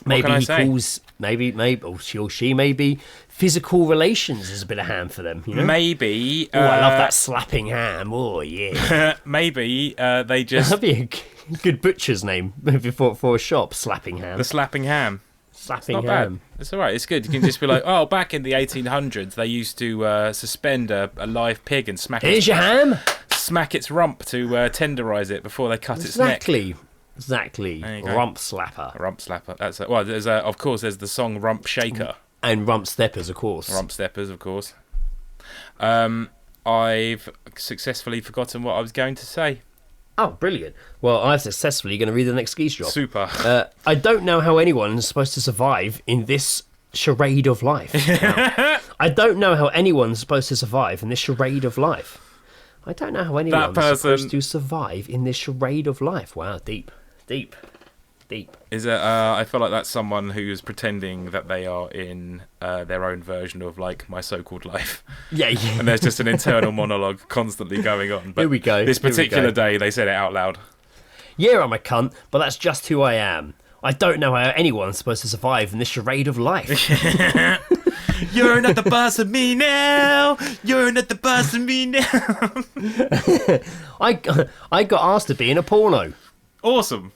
[SPEAKER 1] Maybe
[SPEAKER 3] can I
[SPEAKER 1] he
[SPEAKER 3] say?
[SPEAKER 1] calls, maybe, or she, maybe physical relations is a bit of ham for them.
[SPEAKER 3] Maybe.
[SPEAKER 1] Oh, I love that slapping ham. Oh, yeah.
[SPEAKER 3] Maybe they just
[SPEAKER 1] That'd be a good butcher's name for a shop, slapping ham.
[SPEAKER 3] the slapping ham.
[SPEAKER 1] Slapping
[SPEAKER 3] Not
[SPEAKER 1] ham.
[SPEAKER 3] bad. It's all right. It's good. You can just be like, oh, back in the 1800s, they used to suspend a live pig and
[SPEAKER 1] Here's your ham.
[SPEAKER 3] smack its rump to tenderize it before they cut its neck.
[SPEAKER 1] Exactly.
[SPEAKER 3] There you go.
[SPEAKER 1] Rump slapper.
[SPEAKER 3] Rump slapper. That's of course. There's the song Rump Shaker.
[SPEAKER 1] And rump steppers, of course.
[SPEAKER 3] Rump steppers, of course. I've successfully forgotten what I was going to say.
[SPEAKER 1] Oh, brilliant. Well, I'm successfully going to read the next Geezedrop.
[SPEAKER 3] Super.
[SPEAKER 1] I don't know how anyone is supposed to survive in this charade of life. Now, I don't know how anyone's supposed to survive in this charade of life. I don't know how anyone's supposed to survive in this charade of life. Wow, deep.
[SPEAKER 3] Is it? I feel like that's someone who's pretending that they are in their own version of like my so-called life.
[SPEAKER 1] Yeah.
[SPEAKER 3] And there's just an internal monologue constantly going on. But
[SPEAKER 1] Here we go.
[SPEAKER 3] This particular
[SPEAKER 1] Here we go.
[SPEAKER 3] day, they said it out loud.
[SPEAKER 1] Yeah, I'm a cunt, but that's just who I am. I don't know how anyone's supposed to survive in this charade of life.
[SPEAKER 3] You're not the boss of me now. You're not the boss of me now.
[SPEAKER 1] I got asked to be in a porno.
[SPEAKER 3] Awesome.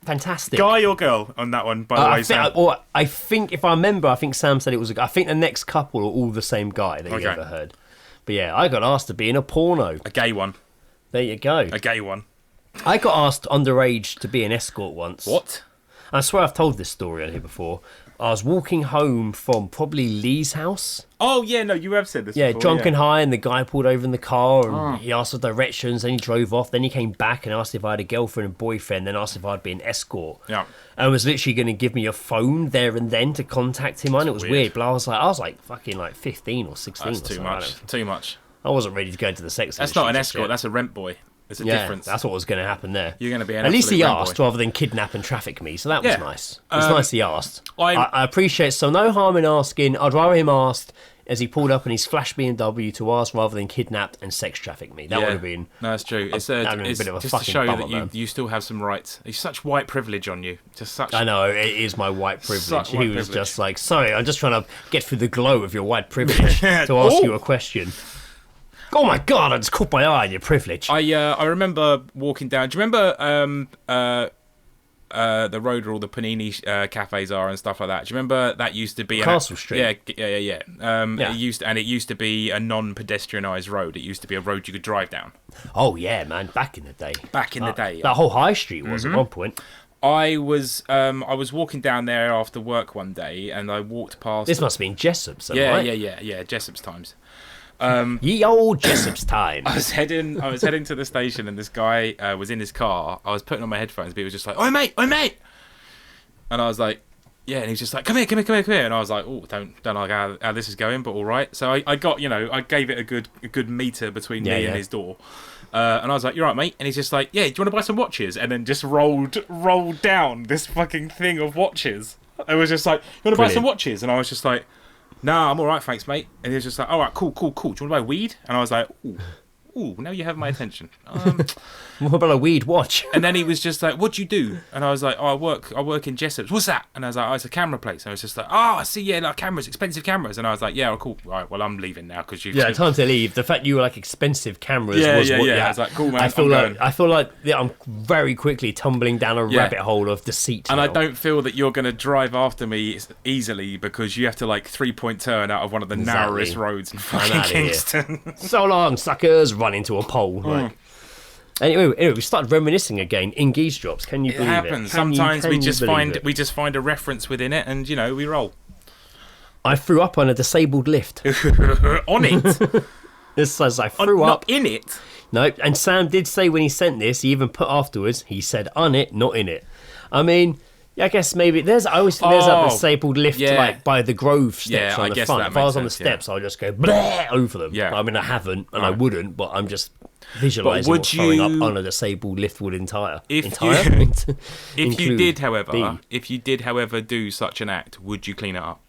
[SPEAKER 1] Fantastic.
[SPEAKER 3] Guy or girl on that one, by the way, Sam?
[SPEAKER 1] I think, if I remember, I think Sam said it was a guy. I think the next couple are all the same guy that you
[SPEAKER 3] Okay.
[SPEAKER 1] ever heard. But yeah, I got asked to be in a porno.
[SPEAKER 3] A gay one.
[SPEAKER 1] There you go.
[SPEAKER 3] A gay one.
[SPEAKER 1] I got asked underage to be an escort once.
[SPEAKER 3] What?
[SPEAKER 1] I swear I've told this story on here before. I was walking home from probably Lee's house.
[SPEAKER 3] Oh, yeah, no, you have said this
[SPEAKER 1] Yeah,
[SPEAKER 3] before.
[SPEAKER 1] drunk and high, and the guy pulled over in the car, and he asked for directions, then he drove off, then he came back and asked if I had a girlfriend and boyfriend, then asked if I'd be an escort.
[SPEAKER 3] Yeah.
[SPEAKER 1] And was literally going to give me a phone there and then to contact him on. It was
[SPEAKER 3] weird.
[SPEAKER 1] weird, but I was like fucking like 15 or 16
[SPEAKER 3] That's
[SPEAKER 1] or
[SPEAKER 3] too
[SPEAKER 1] something.
[SPEAKER 3] much. Too much.
[SPEAKER 1] I wasn't ready to go into the sex
[SPEAKER 3] That's
[SPEAKER 1] industry
[SPEAKER 3] not an
[SPEAKER 1] just
[SPEAKER 3] escort,
[SPEAKER 1] yet.
[SPEAKER 3] that's a rent boy. There's a
[SPEAKER 1] Yeah,
[SPEAKER 3] difference.
[SPEAKER 1] that's what was going to happen there.
[SPEAKER 3] You're going to be an
[SPEAKER 1] At least he
[SPEAKER 3] absolute rent
[SPEAKER 1] asked
[SPEAKER 3] boy.
[SPEAKER 1] rather than kidnap and traffic me, so that was
[SPEAKER 3] Yeah.
[SPEAKER 1] nice. It's nice he asked.
[SPEAKER 3] I'm-
[SPEAKER 1] I appreciate, so no harm in asking. I'd rather him asked as he pulled up in his flash BMW to ask rather than kidnapped and sex trafficked me. That would have been...
[SPEAKER 3] No, that's true. It's
[SPEAKER 1] that'd have been a
[SPEAKER 3] it's
[SPEAKER 1] bit of a
[SPEAKER 3] just to
[SPEAKER 1] fucking
[SPEAKER 3] show you
[SPEAKER 1] bummer,
[SPEAKER 3] that
[SPEAKER 1] man.
[SPEAKER 3] you still have some rights. It's such white privilege on you. Just such.
[SPEAKER 1] I know, it is my white privilege.
[SPEAKER 3] Such
[SPEAKER 1] He
[SPEAKER 3] white
[SPEAKER 1] was
[SPEAKER 3] privilege.
[SPEAKER 1] just like, sorry, I'm just trying to get through the glow of your white privilege to ask you a question. Oh my god, I just caught my eye on your privilege.
[SPEAKER 3] I remember walking down. Do you remember where all the panini cafes are and stuff like that. Do you remember that used to be
[SPEAKER 1] Castle Street?
[SPEAKER 3] Yeah. It used to be a non-pedestrianised road. It used to be a road you could drive down.
[SPEAKER 1] Oh yeah, man! Back in the day.
[SPEAKER 3] Yeah.
[SPEAKER 1] That whole high street was at one point.
[SPEAKER 3] I was walking down there after work one day, and I walked past.
[SPEAKER 1] This must have been Jessop's, then,
[SPEAKER 3] yeah,
[SPEAKER 1] right?
[SPEAKER 3] yeah. Jessop's times.
[SPEAKER 1] Ye old Jessop's time.
[SPEAKER 3] I was heading to the station, and this guy was in his car. I was putting on my headphones, but he was just like, "Oi mate, oi mate," and I was like, "Yeah," and he was just like, "Come here," and I was like, "Oh, don't like how this is going, but all right." So I got, I gave it a good meter between me and his door. And I was like, "You're right, mate." And he's just like, "Yeah, do you want to buy some watches?" And then just rolled down this fucking thing of watches. I was just like, "You want to buy some watches?" And I was just like, "Nah, I'm all right, thanks, mate." And he was just like, "All right, cool. Do you want to buy weed?" And I was like, "Ooh, now you have my attention."
[SPEAKER 1] What about a weed watch?
[SPEAKER 3] And then he was just like, "What do you do?" And I was like, "Oh, I work in Jessop's." "What's that?" And I was like, "Oh, it's a camera place." And I was just like, "Oh, I see, yeah, like cameras, expensive cameras." And I was like, "Yeah, cool. All right, well, I'm leaving now because you."
[SPEAKER 1] Yeah, time to leave. The fact you were like expensive cameras was what.
[SPEAKER 3] Yeah. I was like, "Cool, man."
[SPEAKER 1] I feel like I'm very quickly tumbling down a rabbit hole of deceit.
[SPEAKER 3] And
[SPEAKER 1] now.
[SPEAKER 3] I don't feel that you're going to drive after me easily because you have to like 3-point turn out of one of the narrowest roads in fucking Kingston.
[SPEAKER 1] So long, suckers! Run into a pole. Like. Anyway, we started reminiscing again in Geezedrops. Can you believe it?
[SPEAKER 3] It happens. Sometimes we just find a reference within it, and we roll.
[SPEAKER 1] I threw up on a disabled lift.
[SPEAKER 3] On it.
[SPEAKER 1] This says I threw up.
[SPEAKER 3] Not in it.
[SPEAKER 1] No, and Sam did say when he sent this, he even put afterwards, he said on it, not in it. I mean, I guess maybe I always think there's a disabled lift like by the Grove steps on the front. If I was on the steps, I'd just go over them.
[SPEAKER 3] Yeah.
[SPEAKER 1] I mean, I haven't, and I wouldn't, but I'm just visualising what throwing up on a disabled lift would entail.
[SPEAKER 3] If you did, however, do such an act, would you clean it up?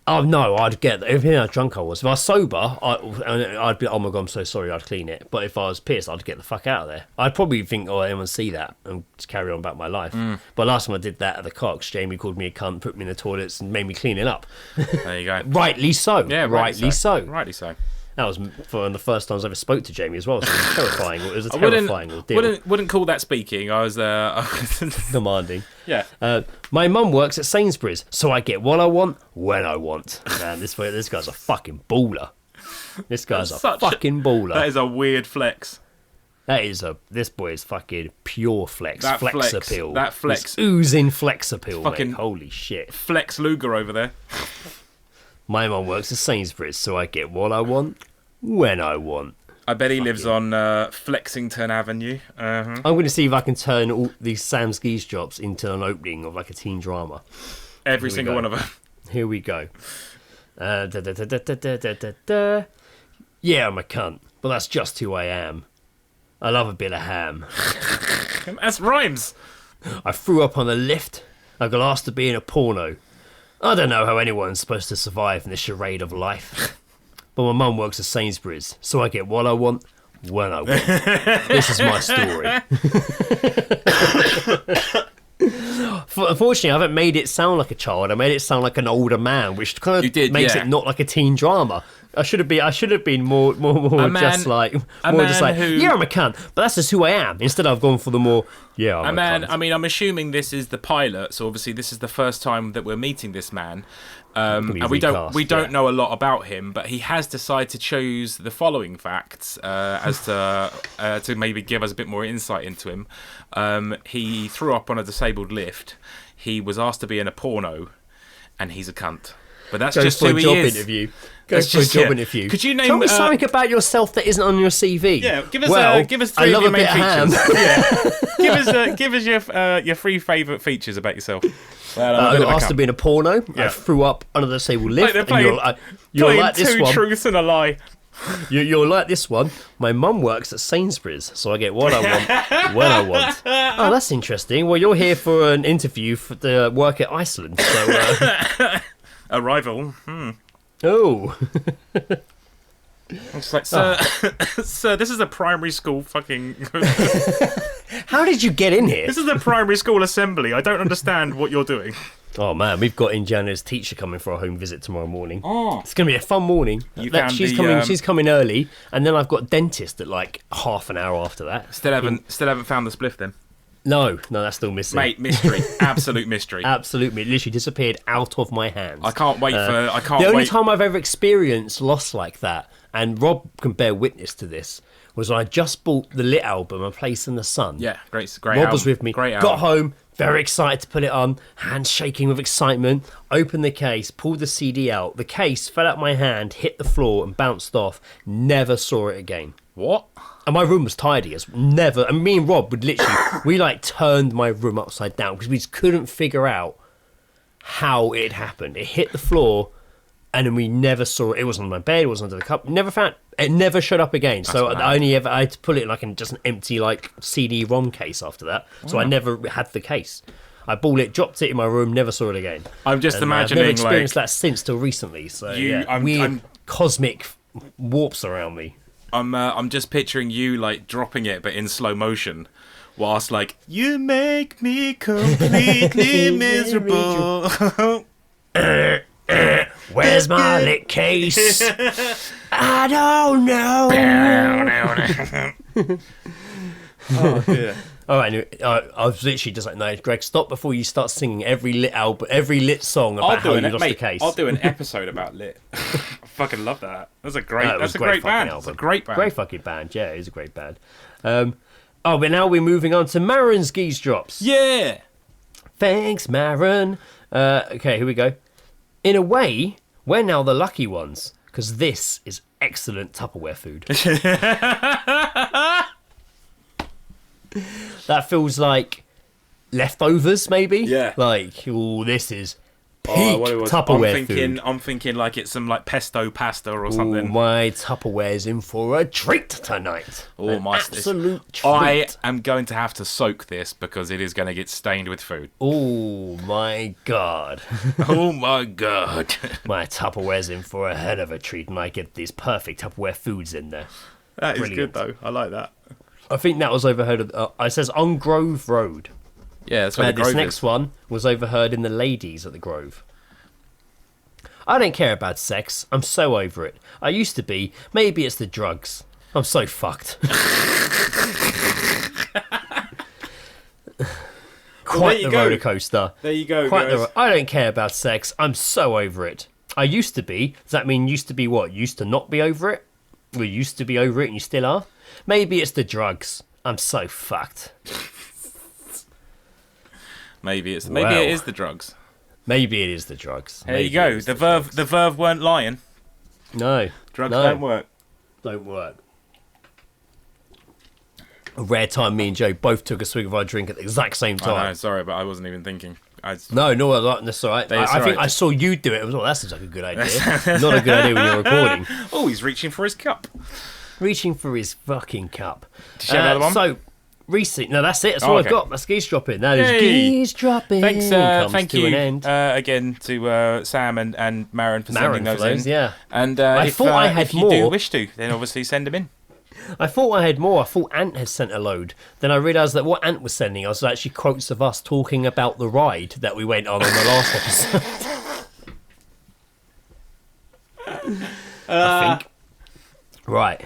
[SPEAKER 1] Oh no, I'd get everything how drunk I was. If I was sober, I'd be, oh my god, I'm so sorry, I'd clean it. But if I was pissed, I'd get the fuck out of there. I'd probably think, oh, anyone see that and just carry on about my life. But last time I did that at the Cox, Jamie called me a cunt, put me in the toilets, and made me clean it up.
[SPEAKER 3] There you go.
[SPEAKER 1] Rightly so.
[SPEAKER 3] Yeah,
[SPEAKER 1] rightly so.
[SPEAKER 3] Rightly so.
[SPEAKER 1] That was one of the first times I ever spoke to Jamie as well. So it was terrifying. It was a terrifying ordeal.
[SPEAKER 3] Wouldn't call that speaking. I was
[SPEAKER 1] demanding.
[SPEAKER 3] Yeah.
[SPEAKER 1] My mum works at Sainsbury's, so I get what I want when I want. Man, this guy's a fucking baller. This guy's a fucking baller.
[SPEAKER 3] That is a weird flex.
[SPEAKER 1] This boy is fucking pure flex.
[SPEAKER 3] That
[SPEAKER 1] flex
[SPEAKER 3] flex
[SPEAKER 1] appeal.
[SPEAKER 3] That flex.
[SPEAKER 1] It's oozing flex appeal,
[SPEAKER 3] fucking
[SPEAKER 1] mate. Holy shit.
[SPEAKER 3] Flex Luger over there.
[SPEAKER 1] My mum works at Sainsbury's, so I get what I want when I want.
[SPEAKER 3] I bet he lives on Flexington Avenue.
[SPEAKER 1] I'm going to see if I can turn all these Sam's Geezedrops into an opening of like a teen drama.
[SPEAKER 3] Every single one of them.
[SPEAKER 1] Here we go. Yeah, I'm a cunt, but that's just who I am. I love a bit of ham.
[SPEAKER 3] That's rhymes.
[SPEAKER 1] I threw up on a lift. I got asked to be in a porno. I don't know how anyone's supposed to survive in this charade of life. But my mum works at Sainsbury's, so I get what I want when I want. This is my story. Unfortunately, I haven't made it sound like a child. I made it sound like an older man, which kind of makes it not like a teen drama. I should have been more just like yeah, I'm a cunt, but that's just who I am. Instead, I've gone for the more I'm a cunt.
[SPEAKER 3] I mean, I'm assuming this is the pilot, so obviously this is the first time that we're meeting this man. And we don't know a lot about him, but he has decided to choose the following facts as to maybe give us a bit more insight into him. He threw up on a disabled lift. He was asked to be in a porno, and he's a cunt. But that's just who he is.
[SPEAKER 1] Interview. Go for a job interview.
[SPEAKER 3] Could you name?
[SPEAKER 1] Tell me something about yourself that isn't on your CV.
[SPEAKER 3] Yeah, give us three of your main features. Give us your three favourite features about yourself.
[SPEAKER 1] I got asked to be in a porno. Yeah. I threw up under the disabled lift.
[SPEAKER 3] They're playing like this two truths and a lie.
[SPEAKER 1] You'll like this one. My mum works at Sainsbury's, so I get what I want when I want. Oh, that's interesting. Well, you're here for an interview for the work at Iceland. So,
[SPEAKER 3] Arrival.
[SPEAKER 1] Oh.
[SPEAKER 3] It's like, sir, this is a primary school fucking...
[SPEAKER 1] How did you get in here?
[SPEAKER 3] This is a primary school assembly. I don't understand what you're doing.
[SPEAKER 1] Oh, man, we've got Indiana's teacher coming for a home visit tomorrow morning.
[SPEAKER 3] Oh.
[SPEAKER 1] It's going to be a fun morning. She's coming early, and then I've got dentist at like half an hour after that.
[SPEAKER 3] Still haven't found the spliff then?
[SPEAKER 1] No, that's still missing.
[SPEAKER 3] Mate, mystery. Absolute mystery.
[SPEAKER 1] Absolutely, it literally disappeared out of my hands.
[SPEAKER 3] I can't wait
[SPEAKER 1] The only time I've ever experienced loss like that, and Rob can bear witness to this, was when I just bought the Lit album, A Place in the Sun.
[SPEAKER 3] Yeah, great
[SPEAKER 1] Rob
[SPEAKER 3] album.
[SPEAKER 1] was with me.
[SPEAKER 3] Great album.
[SPEAKER 1] Got home, very excited to put it on, hands shaking with excitement. Opened the case, pulled the CD out. The case fell out my hand, hit the floor, and bounced off. Never saw it again.
[SPEAKER 3] What?
[SPEAKER 1] And my room was tidy as never. And me and Rob would literally, we like turned my room upside down because we just couldn't figure out how it happened. It hit the floor, and then we never saw it. It wasn't on my bed. It wasn't under the cup. Never found. It never showed up again. So I had to put it like in just an empty like CD-ROM case after that. So I never had the case. I bought it, dropped it in my room, never saw it again.
[SPEAKER 3] I'm just imagining
[SPEAKER 1] I've never experienced
[SPEAKER 3] like
[SPEAKER 1] that since till recently. So
[SPEAKER 3] I'm-
[SPEAKER 1] weird
[SPEAKER 3] I'm-
[SPEAKER 1] cosmic warps around me.
[SPEAKER 3] I'm just picturing you like dropping it, but in slow motion, whilst like you make me completely miserable.
[SPEAKER 1] Where's my lit case? I don't know.
[SPEAKER 3] Oh dear.
[SPEAKER 1] All right, anyway, I was literally just like, no, Greg, stop before you start singing every lit album, every lit song about how you lost the case.
[SPEAKER 3] I'll do an episode about Lit. I fucking love that. That's a great.
[SPEAKER 1] No,
[SPEAKER 3] That's a
[SPEAKER 1] great
[SPEAKER 3] great
[SPEAKER 1] fucking
[SPEAKER 3] band.
[SPEAKER 1] album.
[SPEAKER 3] It's a great band.
[SPEAKER 1] Great fucking band. Yeah, it is a great band. But now we're moving on to Maron's Geese Drops.
[SPEAKER 3] Yeah.
[SPEAKER 1] Thanks, Maron. Okay, here we go. In a way, we're now the lucky ones, because this is excellent Tupperware food. That feels like leftovers, maybe?
[SPEAKER 3] Yeah.
[SPEAKER 1] Like, oh, this is peak
[SPEAKER 3] what it was.
[SPEAKER 1] Tupperware food.
[SPEAKER 3] I'm thinking like it's some like pesto pasta or
[SPEAKER 1] Ooh,
[SPEAKER 3] something.
[SPEAKER 1] my Tupperware's in for a treat tonight.
[SPEAKER 3] Oh,
[SPEAKER 1] An
[SPEAKER 3] my
[SPEAKER 1] absolute treat.
[SPEAKER 3] I am going to have to soak this because it is going to get stained with food.
[SPEAKER 1] Oh my god.
[SPEAKER 3] Oh my god.
[SPEAKER 1] My Tupperware's in for a hell of a treat, and I get these perfect Tupperware foods in there.
[SPEAKER 3] That is
[SPEAKER 1] Brilliant.
[SPEAKER 3] good though. I like that.
[SPEAKER 1] I think that was overheard. It says on Grove Road.
[SPEAKER 3] Yeah, that's where the
[SPEAKER 1] This
[SPEAKER 3] Grove
[SPEAKER 1] next
[SPEAKER 3] is.
[SPEAKER 1] one was overheard in the ladies at the Grove. I don't care about sex. I'm so over it. I used to be. Maybe it's the drugs. I'm so fucked. Quite the roller coaster.
[SPEAKER 3] There you go,
[SPEAKER 1] Quite
[SPEAKER 3] guys.
[SPEAKER 1] I don't care about sex. I'm so over it. I used to be. Does that mean used to be what? Used to not be over it? Well, you used to be over it and you still are? Maybe it's the drugs. I'm so fucked.
[SPEAKER 3] Maybe it
[SPEAKER 1] Well.
[SPEAKER 3] is the drugs.
[SPEAKER 1] Maybe it is the drugs.
[SPEAKER 3] There you
[SPEAKER 1] Maybe
[SPEAKER 3] go.
[SPEAKER 1] it is
[SPEAKER 3] The
[SPEAKER 1] drugs.
[SPEAKER 3] verve weren't lying.
[SPEAKER 1] No.
[SPEAKER 3] Drugs
[SPEAKER 1] no,
[SPEAKER 3] don't work.
[SPEAKER 1] Don't work. A rare time me and Joe both took a swig of our drink at the exact same
[SPEAKER 3] I know,
[SPEAKER 1] time.
[SPEAKER 3] sorry, but I wasn't even thinking.
[SPEAKER 1] No, that's all right.
[SPEAKER 3] That's
[SPEAKER 1] I think
[SPEAKER 3] all right.
[SPEAKER 1] I saw you do it. I was like, that seems like a good idea. Not a good idea when you're recording.
[SPEAKER 3] Oh, he's reaching for his cup.
[SPEAKER 1] Reaching for his fucking cup.
[SPEAKER 3] Did you have another one?
[SPEAKER 1] So, recently, no, that's it. That's all
[SPEAKER 3] okay.
[SPEAKER 1] I've got. That's Geezedropping. That is
[SPEAKER 3] Yay.
[SPEAKER 1] Geezedropping.
[SPEAKER 3] Thanks,
[SPEAKER 1] Comes
[SPEAKER 3] thank
[SPEAKER 1] to
[SPEAKER 3] you
[SPEAKER 1] an end.
[SPEAKER 3] again to Sam and Maron for
[SPEAKER 1] Maron
[SPEAKER 3] sending those
[SPEAKER 1] for those,
[SPEAKER 3] in.
[SPEAKER 1] yeah.
[SPEAKER 3] And
[SPEAKER 1] I thought I had
[SPEAKER 3] if you do
[SPEAKER 1] more.
[SPEAKER 3] wish to, then obviously send them in.
[SPEAKER 1] I thought I had more. I thought Ant had sent a load. Then I realised that what Ant was sending us was actually quotes of us talking about the ride that we went on the last episode. I think. Right.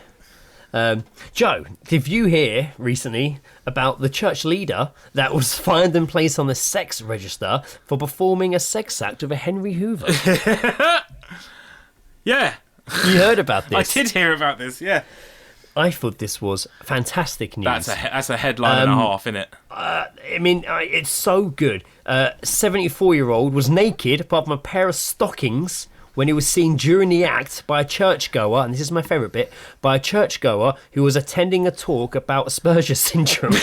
[SPEAKER 1] Joe, did you hear recently about the church leader that was fined and placed on the sex register for performing a sex act with a Henry Hoover?
[SPEAKER 3] Yeah,
[SPEAKER 1] You heard about this?
[SPEAKER 3] I did hear about this. Yeah,
[SPEAKER 1] I thought this was fantastic news.
[SPEAKER 3] that's a headline and a half, isn't it?
[SPEAKER 1] I mean, it's so good. 74-year-old was naked, apart from a pair of stockings, when he was seen during the act by a churchgoer, and this is my favourite bit, by a churchgoer who was attending a talk about Asperger's syndrome.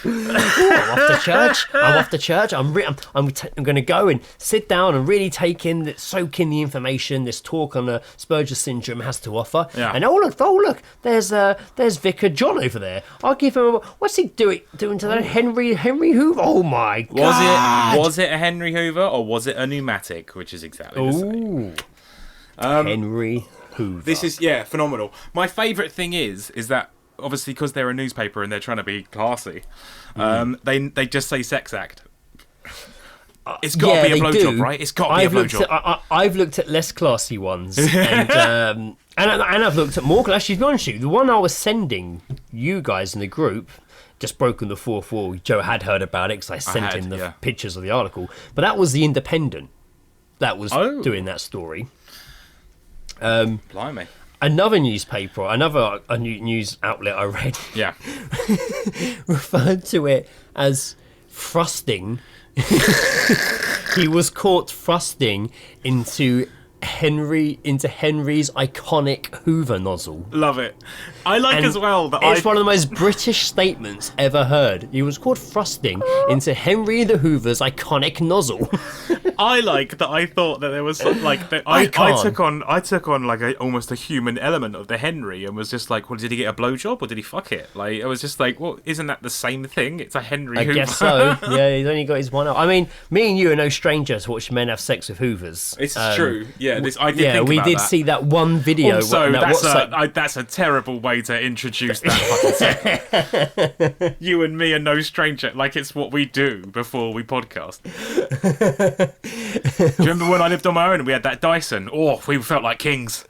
[SPEAKER 1] I'm off to church. I'm going to go and sit down and really soak in the information this talk on Asperger's syndrome has to offer.
[SPEAKER 3] Yeah.
[SPEAKER 1] And oh look, there's Vicar John over there. I'll give him. What's he doing to that Henry Hoover? Oh my god!
[SPEAKER 3] Was it a Henry Hoover or was it a pneumatic? Which is exactly the same.
[SPEAKER 1] Henry Hoover.
[SPEAKER 3] This is phenomenal. My favourite thing is that obviously because they're a newspaper and they're trying to be classy, they just say sex act. It's got to be a blowjob, right? It's got to be a blowjob.
[SPEAKER 1] I've looked at less classy ones, and I've looked at more. Actually, to be honest with you, the one I was sending you guys in the group, just broken the fourth wall. Joe had heard about it because I sent him the pictures of the article, but that was the Independent that was doing that story.
[SPEAKER 3] Blimey.
[SPEAKER 1] Another newspaper, a news outlet I read, referred to it as thrusting. He was caught thrusting into Henry's iconic Hoover nozzle.
[SPEAKER 3] Love it. I like as well that
[SPEAKER 1] it's one of the most British statements ever heard. He was caught thrusting into Henry the Hoover's iconic nozzle.
[SPEAKER 3] I like that. I thought that there was like that I took on like almost a human element of the Henry and was just like, well, did he get a blowjob or did he fuck it? Like I was just like, well, isn't that the same thing? It's a Henry Hoover. I guess so. Yeah, he's only got his one up. I mean, me and you are no strangers to watch men have sex with Hoovers. It's true. Yeah, we
[SPEAKER 1] did see that one video.
[SPEAKER 3] Also, that's a terrible way to introduce that fucking thing. You and me are no stranger. Like it's what we do before we podcast. Do you remember when I lived on my own and we had that Dyson? Oh, we felt like kings.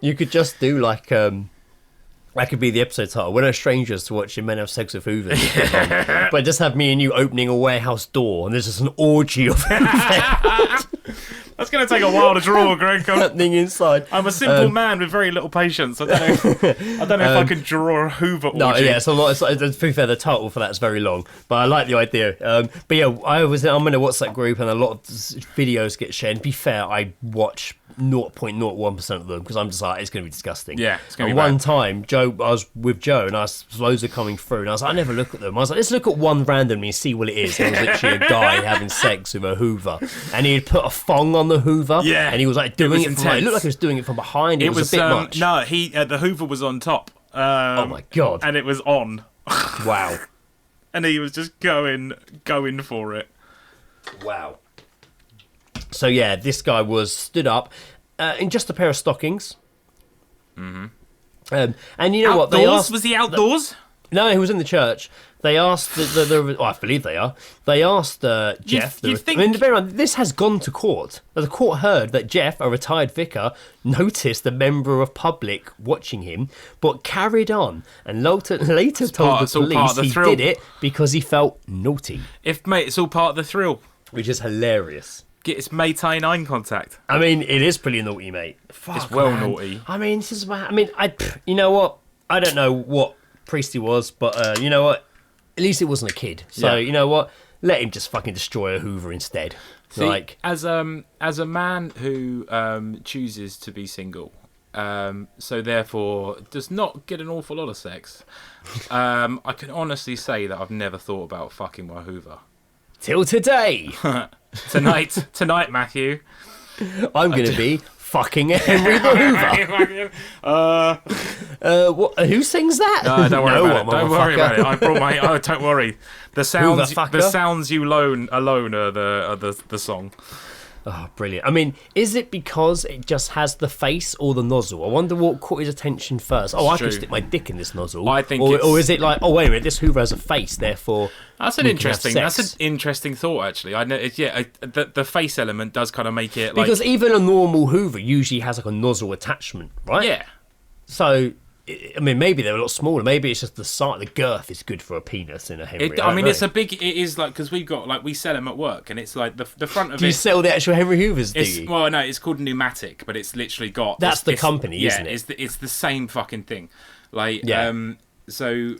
[SPEAKER 1] You could just do like that could be the episode title. We're no strangers to watching men have sex with Hoovers. But just have me and you opening a warehouse door and there's just an orgy of Hoovers.
[SPEAKER 3] That's going to take a while to draw, Greg.
[SPEAKER 1] Happening inside.
[SPEAKER 3] I'm a simple man with very little patience. I don't know if I can draw a Hoover orgy.
[SPEAKER 1] No, yeah, to be fair, the title for that is very long, but I like the idea. But yeah, I'm in a WhatsApp group and a lot of videos get shared. And to be fair, I watch 0.01% of them because I'm just like, it's going to be disgusting.
[SPEAKER 3] Yeah, it's going to be
[SPEAKER 1] one time, I was with Joe and loads are coming through and I was like, I never look at them. I was like, let's look at one randomly and see what it is. It was literally a guy having sex with a Hoover and he had put a thong on the Hoover.
[SPEAKER 3] Yeah,
[SPEAKER 1] and he was like doing it from it looked like he was doing it from behind. It was a bit much.
[SPEAKER 3] No, the Hoover was on top.
[SPEAKER 1] Oh my god!
[SPEAKER 3] And it was on.
[SPEAKER 1] Wow.
[SPEAKER 3] And he was just going for it.
[SPEAKER 1] Wow. So yeah, this guy was stood up in just a pair of stockings. Mm-hmm. And you know what? They asked,
[SPEAKER 3] was he outdoors?
[SPEAKER 1] No, he was in the church. They asked I believe they are. They asked Jeff.
[SPEAKER 3] You think?
[SPEAKER 1] I mean, bear in mind, this has gone to court. The court heard that Jeff, a retired vicar, noticed a member of public watching him, but carried on and later told the police he did it because he felt naughty.
[SPEAKER 3] It's all part of the thrill.
[SPEAKER 1] Which is hilarious.
[SPEAKER 3] It's maintain eye contact.
[SPEAKER 1] I mean, it is pretty naughty, mate. Fuck,
[SPEAKER 3] it's well naughty.
[SPEAKER 1] I mean, this is. You know what? I don't know what priest he was, but you know what? At least it wasn't a kid. So you know what? Let him just fucking destroy a Hoover instead.
[SPEAKER 3] See, like as a man who chooses to be single, so therefore does not get an awful lot of sex, I can honestly say that I've never thought about fucking my Hoover.
[SPEAKER 1] Till today.
[SPEAKER 3] Tonight, Matthew.
[SPEAKER 1] I'm going to be fucking Henry the Hoover. Who sings that?
[SPEAKER 3] No, don't worry about it. Don't worry about it. I brought my. Oh, don't worry. The sounds you alone are the song.
[SPEAKER 1] Oh, brilliant. I mean, is it because it just has the face or the nozzle? I wonder what caught his attention first. I can stick my dick in this nozzle.
[SPEAKER 3] I think
[SPEAKER 1] or is it like, oh, wait a minute, this Hoover has a face, therefore
[SPEAKER 3] that's an interesting thought, actually. I know the face element does kind of make it like...
[SPEAKER 1] Because even a normal Hoover usually has like a nozzle attachment, right?
[SPEAKER 3] Yeah.
[SPEAKER 1] So... I mean, maybe they're a lot smaller. Maybe it's just the girth is good for a penis in a Henry.
[SPEAKER 3] It's a big. It is like because we sell them at work, and it's like the front of it.
[SPEAKER 1] Do you sell the actual Henry Hoovers? Do you?
[SPEAKER 3] Well, no, it's called Pneumatic, but it's literally got.
[SPEAKER 1] That's the company, isn't it?
[SPEAKER 3] It's the same fucking thing. Like, so.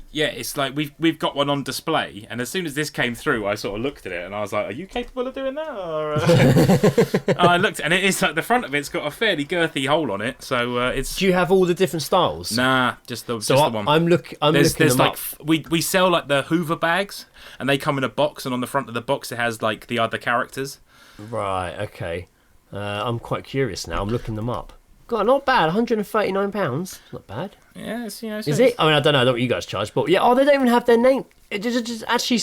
[SPEAKER 3] Yeah, it's like we've got one on display, and as soon as this came through, I sort of looked at it, and I was like, "Are you capable of doing that?" Or, and I looked, and it is like the front of it's got a fairly girthy hole on it, so it's.
[SPEAKER 1] Do you have all the different styles?
[SPEAKER 3] Nah, just the one.
[SPEAKER 1] I'm looking them
[SPEAKER 3] like,
[SPEAKER 1] up.
[SPEAKER 3] We sell like the Hoover bags, and they come in a box, and on the front of the box it has like the other characters.
[SPEAKER 1] Right. Okay. I'm quite curious now. I'm looking them up. God, not bad. £139. Not bad.
[SPEAKER 3] Yeah, it's,
[SPEAKER 1] is it? I mean, I don't know what you guys charge, but yeah. Oh, they don't even have their name. It just actually.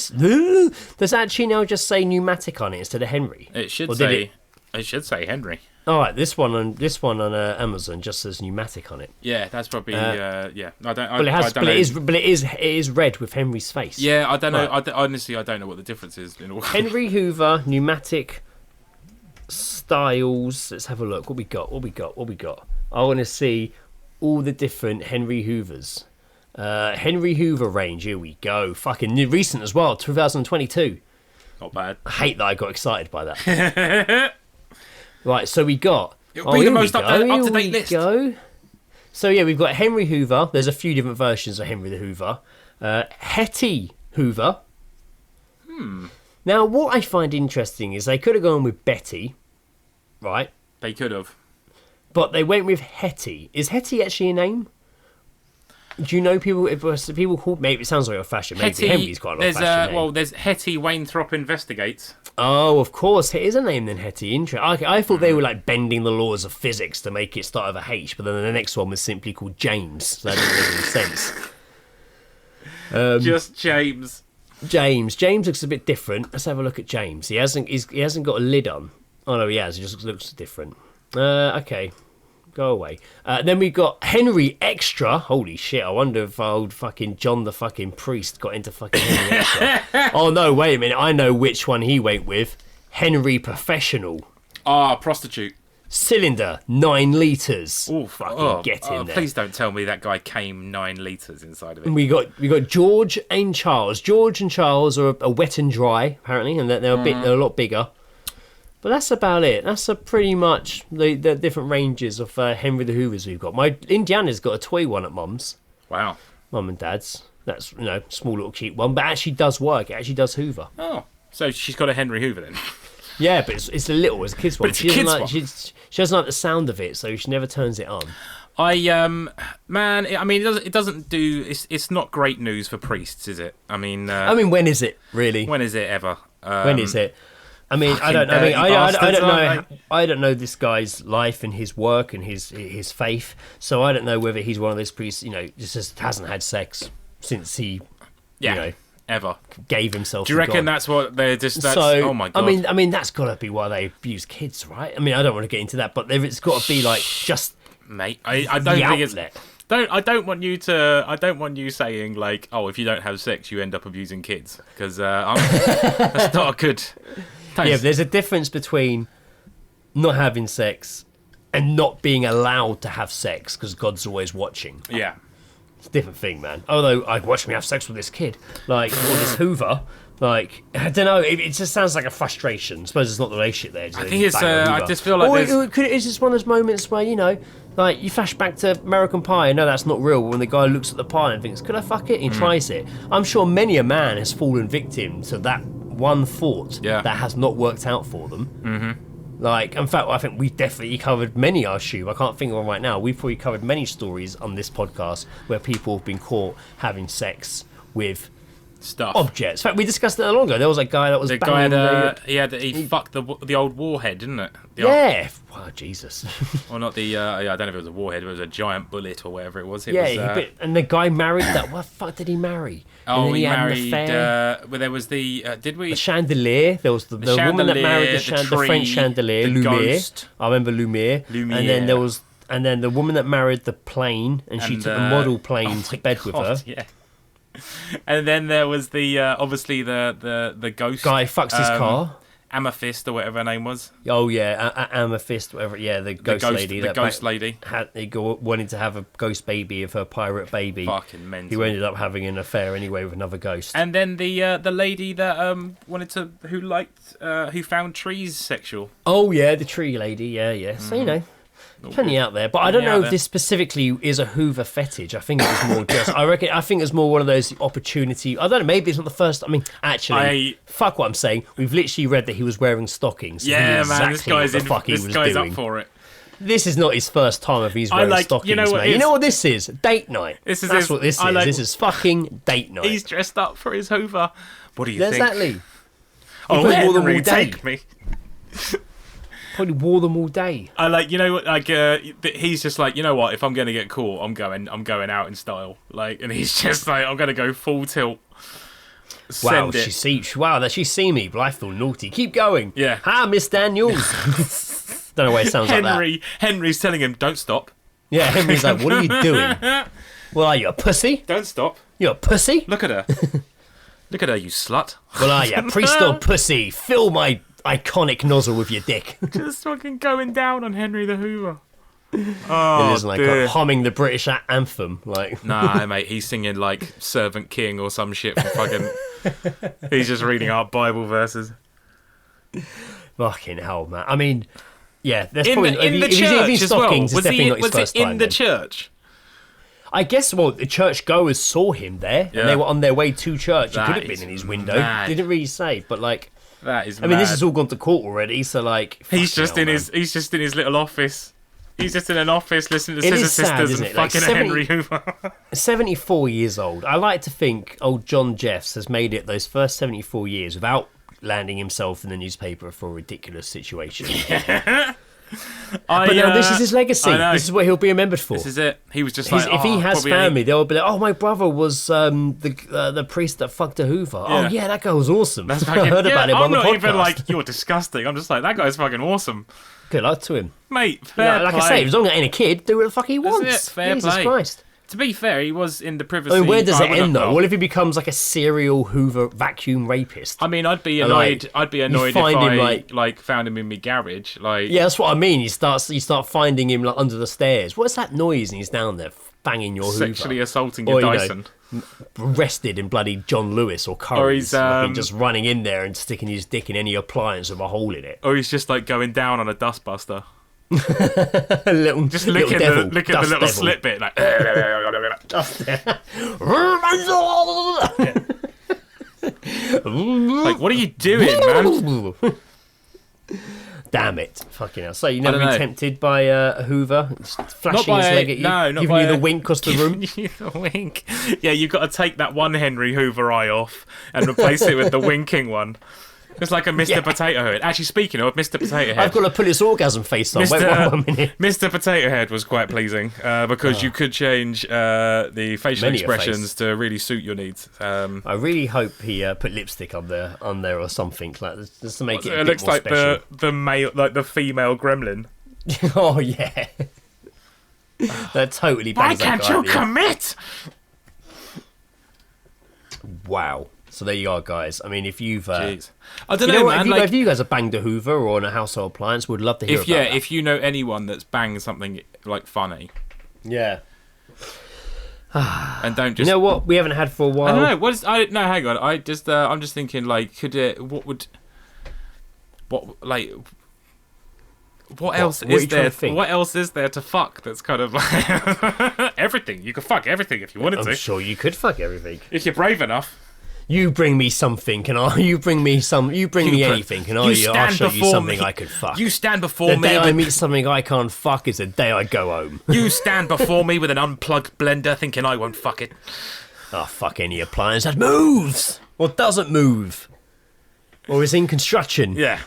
[SPEAKER 1] There's actually now just say Pneumatic on it instead of Henry.
[SPEAKER 3] It should say. It should say Henry.
[SPEAKER 1] All right, this one on Amazon just says pneumatic on it.
[SPEAKER 3] Yeah, that's probably yeah. I don't.
[SPEAKER 1] But it is red with Henry's face.
[SPEAKER 3] Yeah, I don't know.
[SPEAKER 1] Right.
[SPEAKER 3] Honestly, I don't know what the difference is in all.
[SPEAKER 1] Henry Hoover pneumatic styles. Let's have a look. What we got? I want to see all the different Henry Hoovers. Henry Hoover range. Here we go. Fucking new, recent as well. 2022.
[SPEAKER 3] Not bad.
[SPEAKER 1] I hate that I got excited by that. Right, so we got.
[SPEAKER 3] It'll be the most up-to-date list.
[SPEAKER 1] Go. So yeah, we've got Henry Hoover. There's a few different versions of Henry the Hoover. Hetty Hoover. Now, what I find interesting is they could have gone with Betty, right?
[SPEAKER 3] They could have.
[SPEAKER 1] But they went with Hetty. Is Hetty actually a name? Do you know people? If people call, maybe it sounds like old fashioned. Maybe Henry's quite an old fashioned name.
[SPEAKER 3] Well, there's Hetty Wainthrop Investigates.
[SPEAKER 1] Oh, of course, it is a name then, Hetty. Interesting. I thought they were like bending the laws of physics to make it start with a H, but then the next one was simply called James. So that didn't make any sense.
[SPEAKER 3] Just James.
[SPEAKER 1] James looks a bit different. Let's have a look at James. He hasn't got a lid on. Oh no, he has. He just looks different. Okay. Go away. Then we got Henry Extra. Holy shit, I wonder if old fucking John the fucking priest got into fucking Henry Extra. Oh no, wait a minute. I know which one he went with. Henry Professional.
[SPEAKER 3] Prostitute.
[SPEAKER 1] Cylinder, 9 litres.
[SPEAKER 3] Oh,
[SPEAKER 1] fucking get in there.
[SPEAKER 3] Please don't tell me that guy came 9 litres inside of it.
[SPEAKER 1] And we got George and Charles. George and Charles are a wet and dry, apparently, and they're a lot bigger. But that's about it. That's pretty much the different ranges of Henry the Hoovers we've got. My Indiana's got a toy one at Mum's.
[SPEAKER 3] Wow.
[SPEAKER 1] Mum and Dad's. That's, small little cute one, but it actually does work. It actually does Hoover.
[SPEAKER 3] Oh, so she's got a Henry Hoover then.
[SPEAKER 1] Yeah, but it's a little, it's a kid's one.
[SPEAKER 3] But it's a kid's one.
[SPEAKER 1] She doesn't like the sound of it, so she never turns it on.
[SPEAKER 3] Man, I mean, it doesn't do. It's not great news for priests, is it? I mean,
[SPEAKER 1] when is it really?
[SPEAKER 3] When is it ever?
[SPEAKER 1] When is it? I mean, I don't know. I don't know this guy's life and his work and his faith. So I don't know whether he's one of those priests, just hasn't had sex since he,
[SPEAKER 3] ever
[SPEAKER 1] gave himself.
[SPEAKER 3] Do you reckon that's what they're just?
[SPEAKER 1] So,
[SPEAKER 3] oh my god!
[SPEAKER 1] I mean, that's got to be why they abuse kids, right? I mean, I don't want to get into that, but it's got to be like just,
[SPEAKER 3] mate. I don't think it's. I don't want you saying like, oh, if you don't have sex, you end up abusing kids, because that's not a good.
[SPEAKER 1] Yeah, there's a difference between not having sex and not being allowed to have sex because God's always watching.
[SPEAKER 3] Yeah.
[SPEAKER 1] It's a different thing, man. Although, I'd watch me have sex with this kid. Like, or this Hoover. Like, I don't know. It just sounds like a frustration. I suppose it's not the relationship there.
[SPEAKER 3] I think it's, I just feel like
[SPEAKER 1] it's just one of those moments where, like, you flash back to American Pie. I know that's not real. When the guy looks at the pie and thinks, could I fuck it? And he tries it. I'm sure many a man has fallen victim to that one thought that has not worked out for them. Mm-hmm. Like, in fact, I think we've definitely covered many, I assume. I can't think of one right now. We've probably covered many stories on this podcast where people have been caught having sex with
[SPEAKER 3] stuff,
[SPEAKER 1] objects. In fact, we discussed it not long ago. There was a guy that was
[SPEAKER 3] he fucked the old warhead, didn't it?
[SPEAKER 1] Wow, Jesus.
[SPEAKER 3] Or not the I don't know if it was a warhead, it was a giant bullet or whatever it was.
[SPEAKER 1] And the guy married that. What the fuck did he marry?
[SPEAKER 3] Oh, he married. Well, there was the the
[SPEAKER 1] chandelier. There was the woman that married the French chandelier, Lumiere. Ghost. I remember Lumiere. And then the woman that married the plane, and she took the model plane to bed with her.
[SPEAKER 3] Yeah. And then there was the obviously the ghost
[SPEAKER 1] guy fucks his car.
[SPEAKER 3] Amethyst or whatever her name was.
[SPEAKER 1] Oh yeah, Amethyst, whatever. Yeah, the ghost lady.
[SPEAKER 3] The ghost lady
[SPEAKER 1] wanted to have a ghost baby of her pirate baby.
[SPEAKER 3] Fucking mental.
[SPEAKER 1] Who ended up having an affair anyway with another ghost.
[SPEAKER 3] And then the lady that who found trees sexual.
[SPEAKER 1] Oh yeah, the tree lady. Yeah. So plenty out there, but I don't know if this specifically is a Hoover fetish. I think it was more just. I think it's more one of those opportunity. I don't know. Maybe it's not the first. I mean, actually, fuck what I'm saying. We've literally read that he was wearing stockings.
[SPEAKER 3] Yeah,
[SPEAKER 1] man.
[SPEAKER 3] Exactly this guy's up for it.
[SPEAKER 1] This is not his first time if he's wearing stockings, man. You know what this is? Date night. That's what this is. This is fucking date night.
[SPEAKER 3] He's dressed up for his Hoover. What do you think?
[SPEAKER 1] Exactly.
[SPEAKER 3] Oh, Henry, take me.
[SPEAKER 1] Probably wore them all day.
[SPEAKER 3] He's just like, you know what? If I'm going to get caught, I'm going out in style. Like, and he's just like, I'm going to go full tilt.
[SPEAKER 1] Wow, she's seen me, but I feel naughty. Keep going.
[SPEAKER 3] Yeah.
[SPEAKER 1] Hi, Miss Daniels. Don't know why it sounds like that.
[SPEAKER 3] Henry's telling him, don't stop.
[SPEAKER 1] Yeah, Henry's like, what are you doing? Well, are you a pussy?
[SPEAKER 3] Don't stop.
[SPEAKER 1] You're a pussy?
[SPEAKER 3] Look at her. Look at her, you slut.
[SPEAKER 1] Well, are you priest or pussy? Fill my iconic nozzle with your dick.
[SPEAKER 3] Just fucking going down on Henry the Hoover.
[SPEAKER 1] Oh, it is like humming the British anthem. Like,
[SPEAKER 3] nah, mate, he's singing like Servant King or some shit from fucking. He's just reading our Bible verses.
[SPEAKER 1] Fucking hell, man. I mean, yeah, there's
[SPEAKER 3] In
[SPEAKER 1] probably
[SPEAKER 3] the church as well.
[SPEAKER 1] Was
[SPEAKER 3] it in the church?
[SPEAKER 1] I guess, well, the churchgoers saw him there, and they were on their way to church. It could have been in his window.
[SPEAKER 3] Mad.
[SPEAKER 1] Didn't really say, but like,
[SPEAKER 3] that is.
[SPEAKER 1] I mean, this has all gone to court already, so like,
[SPEAKER 3] he's just in his little office. He's just in an office listening to Scissor Sisters and fucking Henry Hoover.
[SPEAKER 1] 74 years old. I like to think old John Jeffs has made it those first 74 years without landing himself in the newspaper for a ridiculous situation. But now this is his legacy. This is what he'll be remembered for.
[SPEAKER 3] This is it. He was just like,
[SPEAKER 1] if he has family, they'll be like, "Oh, my brother was the priest that fucked a Hoover. Yeah. Oh yeah, that guy was awesome.
[SPEAKER 3] That's
[SPEAKER 1] I heard about him on the podcast." I'm not
[SPEAKER 3] even like, you're disgusting. I'm just like, that guy's fucking awesome.
[SPEAKER 1] Good luck to him,
[SPEAKER 3] mate. Fair
[SPEAKER 1] like
[SPEAKER 3] play.
[SPEAKER 1] I say, as long as it ain't a kid, do what the fuck he wants.
[SPEAKER 3] That's it. Fair
[SPEAKER 1] Jesus
[SPEAKER 3] play.
[SPEAKER 1] Christ.
[SPEAKER 3] To be fair, he was in the privacy.
[SPEAKER 1] I mean, where does it end though? What if he becomes like a serial Hoover vacuum rapist?
[SPEAKER 3] I mean, I'd be annoyed. I'd be annoyed if I like found him in my garage. Like,
[SPEAKER 1] yeah, that's what I mean. You start finding him like under the stairs. What's that noise? And he's down there banging your Hoover,
[SPEAKER 3] sexually assaulting your Dyson.
[SPEAKER 1] Arrested in bloody John Lewis or Curry's. Or he's just running in there and sticking his dick in any appliance with a hole in it.
[SPEAKER 3] Or he's just like going down on a dustbuster.
[SPEAKER 1] Just
[SPEAKER 3] licking the little slit bit, like. Like, what are you doing, man?
[SPEAKER 1] Damn it. Fucking hell. So you never been tempted by a Hoover flashing his leg at you, giving you the wink across the room?
[SPEAKER 3] Giving you the wink. Yeah, you've got to take that one Henry Hoover eye off and replace it with the winking one. It's like a Mr. Potato Head. Actually, speaking of Mr. Potato Head,
[SPEAKER 1] I've got to put his orgasm face on. Wait 1 minute.
[SPEAKER 3] Mr. Potato Head was quite pleasing because you could change the facial expressions to really suit your needs. I
[SPEAKER 1] really hope he put lipstick on there or something like this, just to make it.
[SPEAKER 3] It looks like special. the male, like the female gremlin.
[SPEAKER 1] Oh yeah, that totally.
[SPEAKER 3] Why can't you commit?
[SPEAKER 1] Wow. So there you are, guys. I mean, if you've...
[SPEAKER 3] I don't know, man.
[SPEAKER 1] If you guys have banged a Hoover or on a household appliance, we'd love to hear about that.
[SPEAKER 3] If you know anyone that's banged something, like, funny.
[SPEAKER 1] Yeah.
[SPEAKER 3] And don't just...
[SPEAKER 1] You know what? We haven't had for a while.
[SPEAKER 3] I don't know. No, hang on. I'm just thinking, like, could it... What else is there? What else is there to fuck that's kind of like... everything. You could fuck everything if you wanted to.
[SPEAKER 1] I'm sure you could fuck everything.
[SPEAKER 3] If you're brave enough.
[SPEAKER 1] You bring me something, and you bring me anything, and I'll show you something I could fuck.
[SPEAKER 3] You stand before me.
[SPEAKER 1] The day I meet something I can't fuck is the day I go home.
[SPEAKER 3] You stand before me with an unplugged blender, thinking I won't fuck it.
[SPEAKER 1] Oh, fuck any appliance that moves or doesn't move, or is in construction.
[SPEAKER 3] Yeah,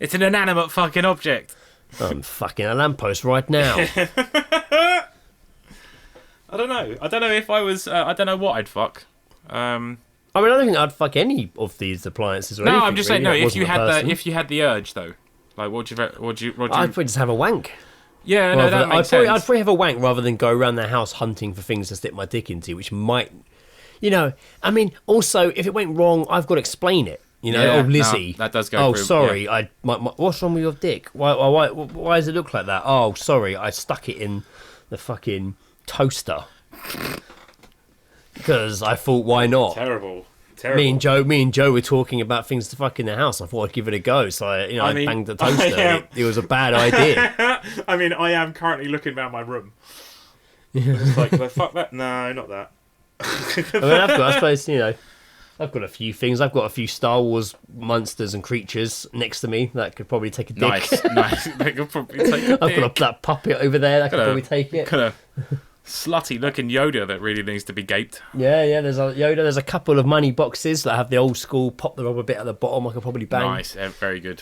[SPEAKER 3] it's an inanimate fucking object.
[SPEAKER 1] I'm fucking a lamppost right now.
[SPEAKER 3] I don't know. I don't know if I was. I don't know what I'd fuck.
[SPEAKER 1] I mean, I don't think I'd fuck any of these appliances or anything.
[SPEAKER 3] No, I'm just saying. No,
[SPEAKER 1] if
[SPEAKER 3] you had the urge though, like, what do you?
[SPEAKER 1] I'd probably just have a wank.
[SPEAKER 3] Yeah, no, that makes sense.
[SPEAKER 1] I'd probably have a wank rather than go around the house hunting for things to stick my dick into, which might, I mean, also if it went wrong, I've got to explain it.
[SPEAKER 3] Yeah,
[SPEAKER 1] Lizzie.
[SPEAKER 3] No, that does go.
[SPEAKER 1] Oh,
[SPEAKER 3] through,
[SPEAKER 1] sorry.
[SPEAKER 3] Yeah.
[SPEAKER 1] What's wrong with your dick? Why does it look like that? Oh, sorry. I stuck it in the fucking toaster because I thought, why not?
[SPEAKER 3] Terrible.
[SPEAKER 1] Me and Joe were talking about things to fuck in the house. I thought I'd give it a go, so I banged the toaster. It was a bad idea.
[SPEAKER 3] I mean, I am currently looking around my room. It's like, fuck that? No, not that.
[SPEAKER 1] I've got a few things. I've got a few Star Wars monsters and creatures next to me that could probably take a dick.
[SPEAKER 3] Nice. They could probably take a dick.
[SPEAKER 1] I've got that puppet over there that could probably take it.
[SPEAKER 3] slutty looking Yoda that really needs to be gaped.
[SPEAKER 1] Yeah. There's a Yoda. There's a couple of money boxes that have the old school pop the rubber bit at the bottom. I could probably bang.
[SPEAKER 3] Nice. Very good.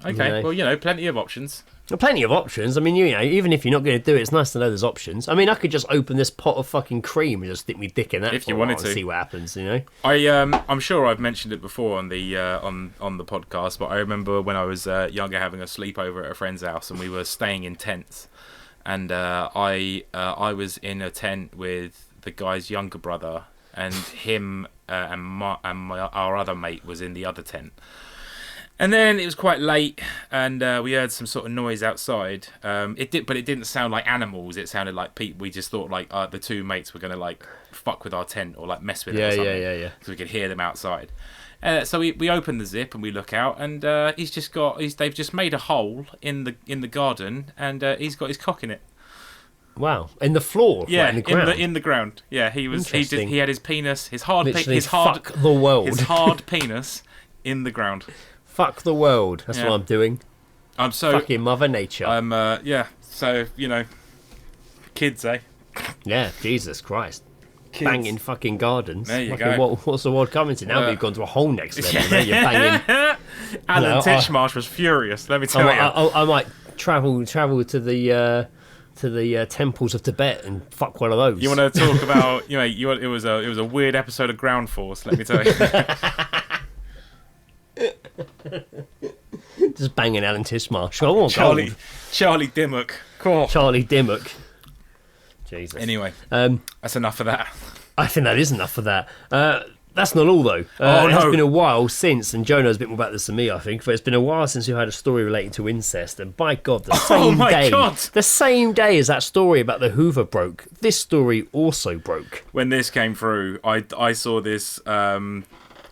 [SPEAKER 3] Okay. Well, plenty of options.
[SPEAKER 1] Well, plenty of options. I mean, even if you're not going to do it, it's nice to know there's options. I mean, I could just open this pot of fucking cream and just stick my dick in that
[SPEAKER 3] if you wanted to
[SPEAKER 1] see what happens.
[SPEAKER 3] I'm sure I've mentioned it before on the on the podcast, but I remember when I was younger having a sleepover at a friend's house and we were staying in tents, and I was in a tent with the guy's younger brother, and him our other mate was in the other tent. And then it was quite late, and we heard some sort of noise outside. But it didn't sound like animals. It sounded like people. We just thought like the two mates were gonna like fuck with our tent or like mess with it or something. Yeah. So we could hear them outside. So we open the zip and we look out, and they've just made a hole in the garden, and he's got his cock in it.
[SPEAKER 1] Wow, in the floor?
[SPEAKER 3] Yeah,
[SPEAKER 1] in the ground.
[SPEAKER 3] In the ground. Yeah, he had his penis,
[SPEAKER 1] fuck the world.
[SPEAKER 3] his hard penis in the ground.
[SPEAKER 1] Fuck the world. That's what I'm doing.
[SPEAKER 3] I'm so
[SPEAKER 1] fucking Mother Nature.
[SPEAKER 3] So kids, eh?
[SPEAKER 1] Yeah, Jesus Christ.
[SPEAKER 3] Kids.
[SPEAKER 1] Banging fucking gardens.
[SPEAKER 3] There you go.
[SPEAKER 1] What's the world coming to? Now we've gone to a whole next level. You're banging.
[SPEAKER 3] Alan Titchmarsh was furious. Let me tell you.
[SPEAKER 1] I might travel to the temples of Tibet and fuck one of those.
[SPEAKER 3] You want to talk about? It was a weird episode of Ground Force. Let me tell you.
[SPEAKER 1] Just banging Alan Titchmarsh. Oh,
[SPEAKER 3] Charlie Dimmock. Cool.
[SPEAKER 1] Charlie Dimmock. Jesus.
[SPEAKER 3] Anyway, that's enough of that.
[SPEAKER 1] I think that is enough of that. That's not all, though.
[SPEAKER 3] No.
[SPEAKER 1] It's been a while since, and Joe knows a bit more about this than me, I think, but it's been a while since we had a story relating to incest, and by God, the same day as that story about the Hoover broke, this story also broke.
[SPEAKER 3] When this came through, I saw this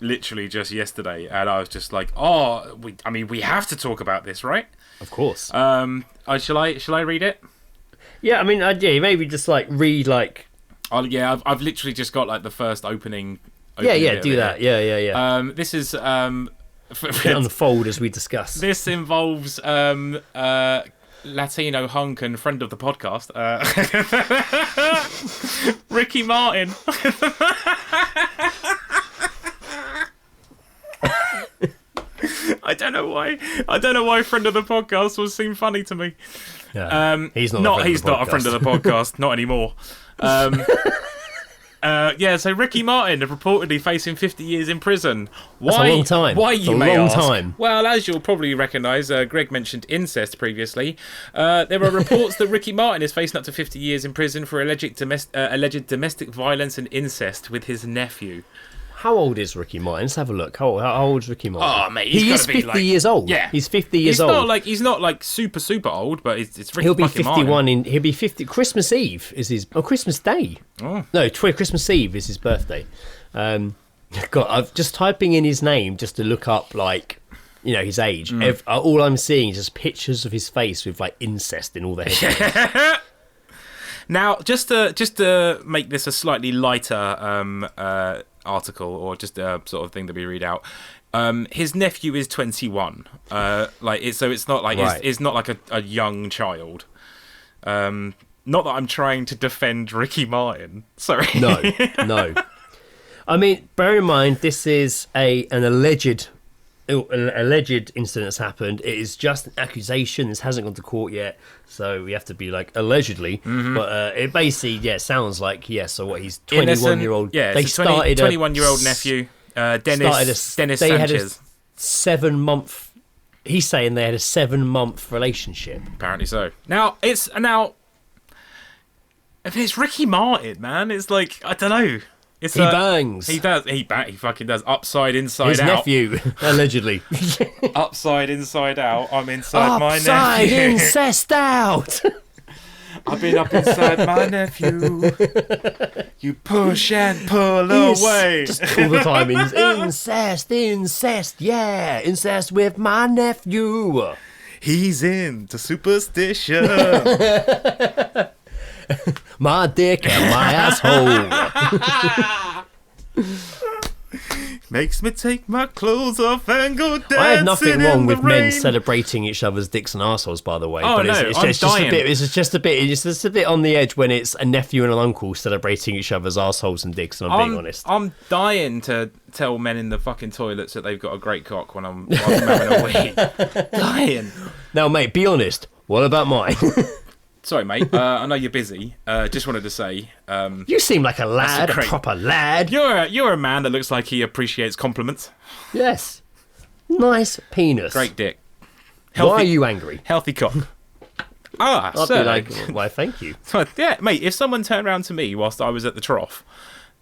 [SPEAKER 3] literally just yesterday, and I was just like, we have to talk about this, right?
[SPEAKER 1] Of course.
[SPEAKER 3] Shall I read it?
[SPEAKER 1] Yeah, I mean, maybe just like read like.
[SPEAKER 3] I've literally just got like the first opening.
[SPEAKER 1] Do that. Yeah.
[SPEAKER 3] This is
[SPEAKER 1] unfold as we discuss.
[SPEAKER 3] This involves Latino hunk and friend of the podcast, Ricky Martin. I don't know why friend of the podcast would seem funny to me.
[SPEAKER 1] Yeah. He's not a
[SPEAKER 3] friend of the podcast, not anymore. So Ricky Martin reportedly facing 50 years in prison. Why?
[SPEAKER 1] That's a long time.
[SPEAKER 3] Why, you may ask?
[SPEAKER 1] Time.
[SPEAKER 3] Well, as you'll probably recognise, Greg mentioned incest previously. There are reports that Ricky Martin is facing up to 50 years in prison for alleged domestic violence and incest with his nephew.
[SPEAKER 1] How old is Ricky Martin? Let's have a look. How old is Ricky Martin?
[SPEAKER 3] Oh, mate,
[SPEAKER 1] he is 50 years old.
[SPEAKER 3] Yeah,
[SPEAKER 1] he's 50 years old.
[SPEAKER 3] He's not like super old, but it's Ricky.
[SPEAKER 1] He'll be 51
[SPEAKER 3] Martin.
[SPEAKER 1] he'll be 50. Christmas Eve is his. Christmas Day.
[SPEAKER 3] Oh.
[SPEAKER 1] No, Christmas Eve is his birthday. God, I'm just typing in his name just to look up his age. All I'm seeing is just pictures of his face with like incest in all the headlines.
[SPEAKER 3] Now, just to make this a slightly lighter article, or just a sort of thing that we read out, his nephew is 21. So it's not like it's not like a young child. Not that I'm trying to defend Ricky Martin. Sorry.
[SPEAKER 1] No. I mean, bear in mind this is an alleged incident that's happened. It is just an accusation. This hasn't gone to court yet, so we have to be like allegedly. Mm-hmm. But it basically, sounds like So what? He's 21-year-old.
[SPEAKER 3] Yeah, they started 21-year-old nephew, Dennis Sanchez.
[SPEAKER 1] Had a 7-month. He's saying they had a 7-month relationship.
[SPEAKER 3] Apparently so. Now if it's Ricky Martin, man, it's like I don't know.
[SPEAKER 1] He bangs.
[SPEAKER 3] He does. He fucking does. Upside, inside,
[SPEAKER 1] his
[SPEAKER 3] out.
[SPEAKER 1] His nephew, allegedly.
[SPEAKER 3] Upside, inside, out. I'm inside my nephew.
[SPEAKER 1] Upside, incest out.
[SPEAKER 3] I've been up inside my nephew. You push and pull away.
[SPEAKER 1] Just all the time. Incest. Yeah, incest with my nephew.
[SPEAKER 3] He's into superstition.
[SPEAKER 1] My dick and my asshole.
[SPEAKER 3] Makes me take my clothes off and go dancing.
[SPEAKER 1] I have nothing wrong with men
[SPEAKER 3] rain.
[SPEAKER 1] celebrating each other's dicks and arseholes, by the way.
[SPEAKER 3] Oh,
[SPEAKER 1] but
[SPEAKER 3] no,
[SPEAKER 1] it's
[SPEAKER 3] I'm
[SPEAKER 1] just
[SPEAKER 3] dying.
[SPEAKER 1] It's just a bit on the edge when it's a nephew and an uncle celebrating each other's arseholes and dicks, and I'm being honest.
[SPEAKER 3] I'm dying to tell men in the fucking toilets that they've got a great cock when I'm having a wee. Dying.
[SPEAKER 1] Now, mate, be honest. What about mine?
[SPEAKER 3] Sorry, mate. I know you're busy. Just wanted to say,
[SPEAKER 1] You seem like a lad, a
[SPEAKER 3] great-
[SPEAKER 1] proper lad.
[SPEAKER 3] you're a man that looks like he appreciates compliments.
[SPEAKER 1] Yes. Nice penis.
[SPEAKER 3] Great dick.
[SPEAKER 1] Why are you angry?
[SPEAKER 3] Healthy cock. Ah,
[SPEAKER 1] I'd
[SPEAKER 3] so
[SPEAKER 1] be like, why, thank you.
[SPEAKER 3] yeah, mate. If someone turned around to me whilst I was at the trough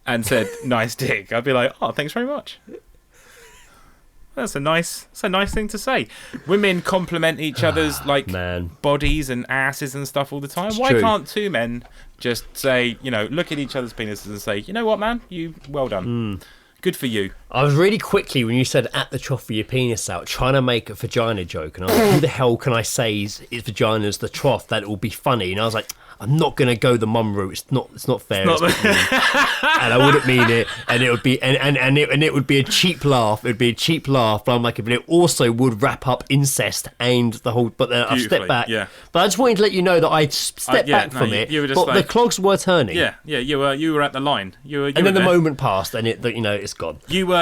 [SPEAKER 3] and said, "Nice dick," I'd be like, "Oh, thanks very much." That's a nice thing to say. Women compliment each other's
[SPEAKER 1] Man.
[SPEAKER 3] bodies and asses and stuff all the time.
[SPEAKER 1] It's
[SPEAKER 3] Why
[SPEAKER 1] true.
[SPEAKER 3] can't two men just say, look at each other's penises and say, you know what, man, well done, good for you.
[SPEAKER 1] I was really quickly, when you said at the trough with your penis out, trying to make a vagina joke. And I was like, who the hell can I say is vagina's the trough? That will be funny. And I was like, I'm not going to go the mum route. It's not fair. It's not mean. And I wouldn't mean it. And it would be and it would be a cheap laugh. It would be a cheap laugh. But I'm like, but it also would wrap up incest and the whole. But then I've stepped back.
[SPEAKER 3] Yeah.
[SPEAKER 1] But I just wanted to let you know that I stepped back from it.
[SPEAKER 3] you were just
[SPEAKER 1] but
[SPEAKER 3] like,
[SPEAKER 1] the clogs were turning.
[SPEAKER 3] Yeah. You were at the line. You
[SPEAKER 1] And then
[SPEAKER 3] were
[SPEAKER 1] the
[SPEAKER 3] there.
[SPEAKER 1] moment passed, and it's gone.
[SPEAKER 3] You were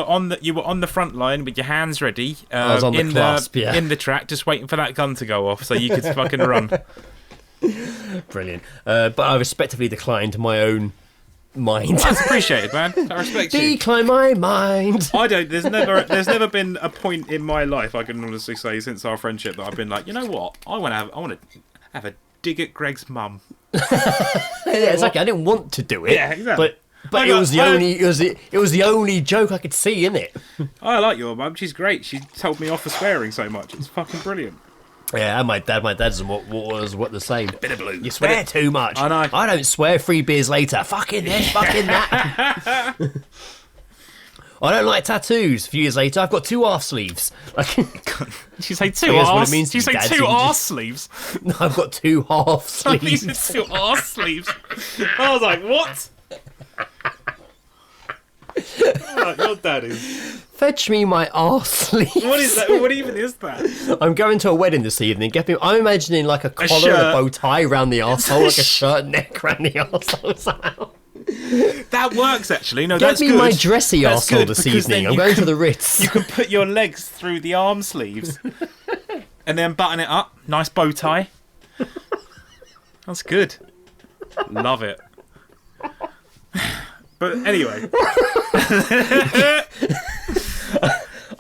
[SPEAKER 3] on the front line with your hands ready.
[SPEAKER 1] I was on the clasp, yeah.
[SPEAKER 3] in the track, just waiting for that gun to go off so you could fucking run.
[SPEAKER 1] Brilliant. But I respectively declined my own mind.
[SPEAKER 3] That's appreciated, man. I respect you.
[SPEAKER 1] Decline my mind.
[SPEAKER 3] I don't. There's never been a point in my life I can honestly say since our friendship that I've been like, you know what? I want to have a dig at Greg's mum.
[SPEAKER 1] Yeah, exactly. I didn't want to do it.
[SPEAKER 3] Yeah, exactly.
[SPEAKER 1] But it was the only joke I could see in it.
[SPEAKER 3] I like your mum. She's great. She told me off for swearing so much. It's fucking brilliant.
[SPEAKER 1] Yeah, and my dad's what the same.
[SPEAKER 3] Bit of blue.
[SPEAKER 1] You swear too much.
[SPEAKER 3] I know.
[SPEAKER 1] I don't swear 3 beers later. Fucking this, fucking that. I don't like tattoos. A few years later, I've got 2 arse sleeves.
[SPEAKER 3] Did you say two
[SPEAKER 1] Here's what
[SPEAKER 3] arse?
[SPEAKER 1] it means
[SPEAKER 3] Did you
[SPEAKER 1] to be
[SPEAKER 3] say
[SPEAKER 1] dad,
[SPEAKER 3] two
[SPEAKER 1] so you
[SPEAKER 3] arse
[SPEAKER 1] just-
[SPEAKER 3] sleeves?
[SPEAKER 1] No, I've got 2 half
[SPEAKER 3] You
[SPEAKER 1] sleeves.
[SPEAKER 3] said two arse sleeves. I was like, what? Oh, your dad is.
[SPEAKER 1] Fetch me my arse sleeves.
[SPEAKER 3] What is that? What even is that?
[SPEAKER 1] I'm going to a wedding this evening. I'm imagining like a collar and a
[SPEAKER 3] shirt.
[SPEAKER 1] bow tie around the arsehole, like a shirt neck around the arsehole somehow.
[SPEAKER 3] That works actually. No,
[SPEAKER 1] Get
[SPEAKER 3] that's
[SPEAKER 1] me
[SPEAKER 3] good.
[SPEAKER 1] my dressy
[SPEAKER 3] That's
[SPEAKER 1] arsehole
[SPEAKER 3] good,
[SPEAKER 1] this
[SPEAKER 3] because then
[SPEAKER 1] evening. I'm
[SPEAKER 3] you
[SPEAKER 1] going
[SPEAKER 3] can-
[SPEAKER 1] to the Ritz.
[SPEAKER 3] You can put your legs through the arm sleeves and then button it up. Nice bow tie. That's good. Love it. But anyway,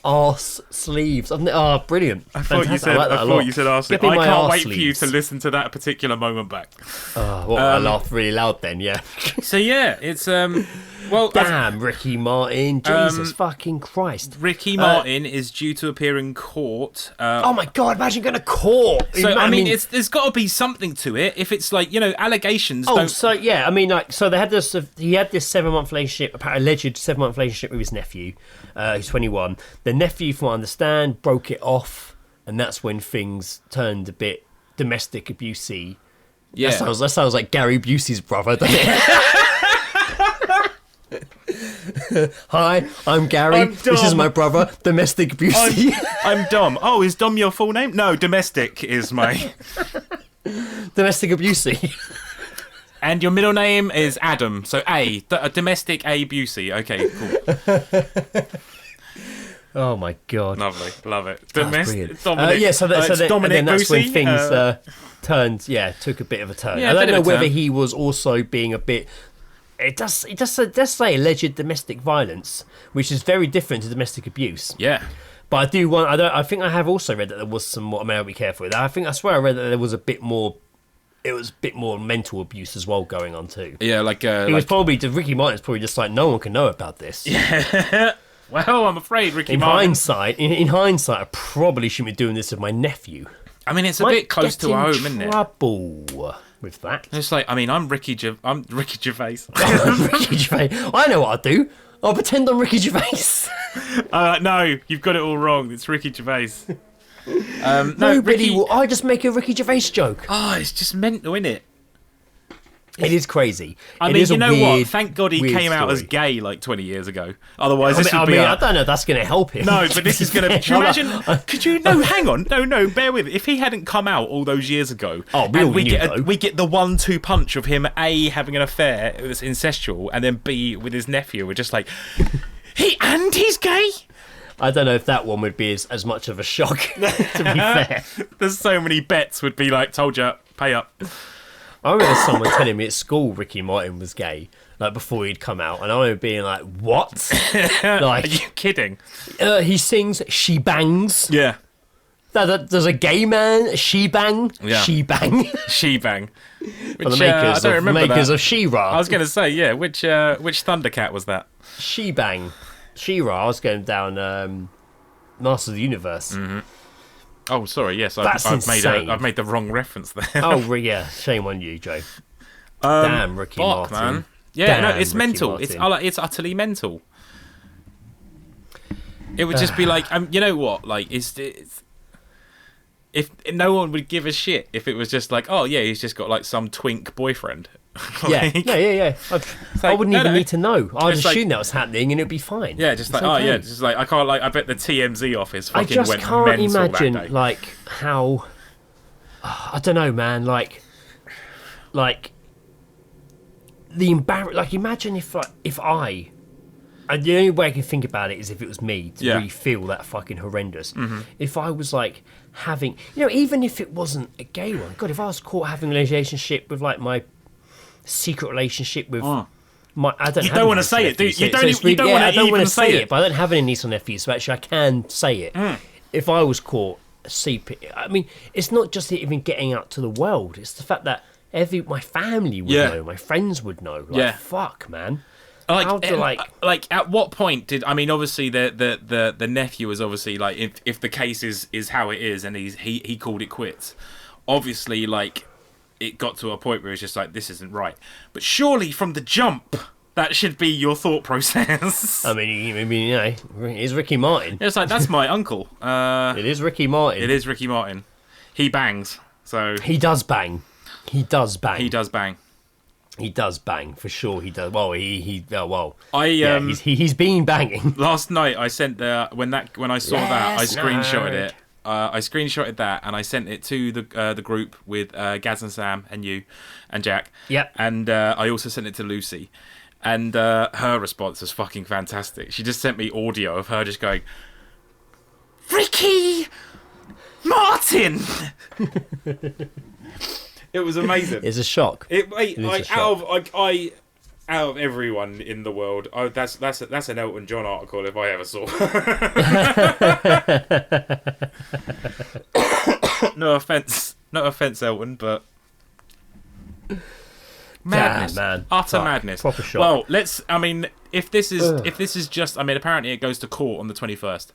[SPEAKER 1] Arse sleeves. Brilliant.
[SPEAKER 3] I thought you said arse sleeves.
[SPEAKER 1] Get me
[SPEAKER 3] I
[SPEAKER 1] my
[SPEAKER 3] can't
[SPEAKER 1] arse
[SPEAKER 3] wait for you
[SPEAKER 1] sleeves.
[SPEAKER 3] to listen to that particular moment back.
[SPEAKER 1] I laughed really loud then, yeah.
[SPEAKER 3] So yeah, it's
[SPEAKER 1] Damn, Ricky Martin. Jesus fucking Christ.
[SPEAKER 3] Ricky Martin is due to appear in court.
[SPEAKER 1] Oh my God, imagine going to court.
[SPEAKER 3] So I mean, there's got to be something to it. If it's like allegations.
[SPEAKER 1] Oh,
[SPEAKER 3] don't...
[SPEAKER 1] so yeah, I mean, like, so they had this. He had this 7-month relationship, apparently alleged 7-month relationship with his nephew. He's 21. The nephew, from what I understand, broke it off, and that's when things turned a bit domestic abusey.
[SPEAKER 3] Yeah.
[SPEAKER 1] That sounds like Gary Busey's brother, doesn't it? Hi, I'm Gary.
[SPEAKER 3] I'm
[SPEAKER 1] This is
[SPEAKER 3] Dom.
[SPEAKER 1] my brother, Domestic Busey.
[SPEAKER 3] I'm Dom. Oh, is Dom your full name? No, domestic is my.
[SPEAKER 1] Domestic Abusey.
[SPEAKER 3] And your middle name is Adam. So A, domestic A Busey. Okay, cool.
[SPEAKER 1] Oh my God.
[SPEAKER 3] Lovely, love it.
[SPEAKER 1] That's brilliant.
[SPEAKER 3] Dominic.
[SPEAKER 1] Yeah, so
[SPEAKER 3] it's Dominic
[SPEAKER 1] and then that's when
[SPEAKER 3] Busey.
[SPEAKER 1] things turned. Yeah, took a bit of a turn.
[SPEAKER 3] Yeah,
[SPEAKER 1] I
[SPEAKER 3] a
[SPEAKER 1] don't
[SPEAKER 3] bit
[SPEAKER 1] know
[SPEAKER 3] of a
[SPEAKER 1] whether
[SPEAKER 3] turn.
[SPEAKER 1] he was also being a bit. It does say alleged domestic violence, which is very different to domestic abuse.
[SPEAKER 3] Yeah.
[SPEAKER 1] But I think I have also read that there was some more. I mean, I'll be careful with that. I swear I read that there was a bit more. It was a bit more mental abuse as well going on too.
[SPEAKER 3] Yeah, like.
[SPEAKER 1] It was probably Ricky Martin's probably just like, no one can know about this.
[SPEAKER 3] Well, I'm afraid Ricky
[SPEAKER 1] In
[SPEAKER 3] Martin.
[SPEAKER 1] hindsight, in hindsight, I probably shouldn't be doing this with my nephew.
[SPEAKER 3] I mean, it's a
[SPEAKER 1] Might
[SPEAKER 3] bit close
[SPEAKER 1] get
[SPEAKER 3] to
[SPEAKER 1] in
[SPEAKER 3] home, isn't it?
[SPEAKER 1] Trouble with that.
[SPEAKER 3] It's like, I mean, I'm Ricky Gervais.
[SPEAKER 1] Ricky Gervais. I know what I'll do. I'll pretend I'm Ricky Gervais.
[SPEAKER 3] No, you've got it all wrong. It's Ricky Gervais.
[SPEAKER 1] Nobody will. I just make a Ricky Gervais joke.
[SPEAKER 3] Oh, it's just mental, isn't it?
[SPEAKER 1] It is crazy.
[SPEAKER 3] I mean, you know what? Thank God he came out as gay like 20 years ago. Otherwise, this would be.
[SPEAKER 1] I don't know if that's going to help him.
[SPEAKER 3] No, but this is going to. Could you imagine? Could you? No, hang on. No, bear with it. If he hadn't come out all those years ago, we get the 1-2 punch of him A, having an affair that's incestual, and then B, with his nephew. We're just like, he's gay.
[SPEAKER 1] I don't know if that one would be as much of a shock. To be fair,
[SPEAKER 3] there's so many bets would be like, told you, pay up.
[SPEAKER 1] I remember someone telling me at school Ricky Martin was gay, like before he'd come out, and I remember being like, "What? Like,
[SPEAKER 3] are you kidding?"
[SPEAKER 1] He sings "She Bangs."
[SPEAKER 3] Yeah.
[SPEAKER 1] There's a gay man, she bang,
[SPEAKER 3] yeah.
[SPEAKER 1] she bang,
[SPEAKER 3] she bang.
[SPEAKER 1] Which, the makers of She-Ra.
[SPEAKER 3] I was going to say, yeah. Which Thundercat was that?
[SPEAKER 1] She bang, She-Ra. I was going down Masters of the Universe.
[SPEAKER 3] Mm-hmm. Oh, sorry. Yes,
[SPEAKER 1] I've
[SPEAKER 3] made the wrong reference there.
[SPEAKER 1] Oh, yeah. Shame on you, Joe. Damn, Ricky Martin,
[SPEAKER 3] man. Yeah,
[SPEAKER 1] Damn,
[SPEAKER 3] it's
[SPEAKER 1] Ricky
[SPEAKER 3] mental.
[SPEAKER 1] Martin.
[SPEAKER 3] It's utterly mental. It would just be like, you know what? Like, it's if no one would give a shit if it was just like, oh yeah, he's just got like some twink boyfriend.
[SPEAKER 1] Yeah. I wouldn't even need to know. I'd assume that was happening and it'd be fine.
[SPEAKER 3] Yeah, just like, okay. Just like, I can't, like, I bet the TMZ office fucking went mental.
[SPEAKER 1] I just can't imagine like how, I don't know, man, like the like imagine if I and the only way I can think about it is if it was me to really feel that fucking horrendous.
[SPEAKER 3] Mm-hmm.
[SPEAKER 1] If I was like having, even if it wasn't a gay one, God, if I was caught having a relationship with like my secret relationship with my, I don't.
[SPEAKER 3] You don't want to say it, do you? You don't want to say it.
[SPEAKER 1] But I don't have any niece or nephews, so actually I can say it. If I was caught I mean, it's not just even getting out to the world. It's the fact that my family would know, my friends would know. Like, fuck, man.
[SPEAKER 3] Like, at what point did, I mean, obviously the nephew is obviously like, if the case is how it is and he called it quits, obviously, like, it got to a point where it's just like, this isn't right. But surely from the jump, that should be your thought process.
[SPEAKER 1] I mean, it is Ricky Martin.
[SPEAKER 3] It's like, that's my uncle.
[SPEAKER 1] It is Ricky Martin.
[SPEAKER 3] It is Ricky Martin. He bangs, so...
[SPEAKER 1] He does bang. He does bang.
[SPEAKER 3] He does bang.
[SPEAKER 1] He does bang, for sure he does. Well, he's been banging.
[SPEAKER 3] Last night I sent when I saw that, I screenshotted it. I screenshotted that and I sent it to the group with Gaz and Sam and you and Jack.
[SPEAKER 1] Yep.
[SPEAKER 3] And I also sent it to Lucy. And her response was fucking fantastic. She just sent me audio of her just going, Ricky Martin! It was amazing.
[SPEAKER 1] It's a shock.
[SPEAKER 3] Out of everyone in the world, that's an Elton John article if I ever saw. No offense, Elton, but madness,
[SPEAKER 1] man,
[SPEAKER 3] utter madness.
[SPEAKER 1] Proper shock.
[SPEAKER 3] Well, if this is just, apparently it goes to court on the 21st.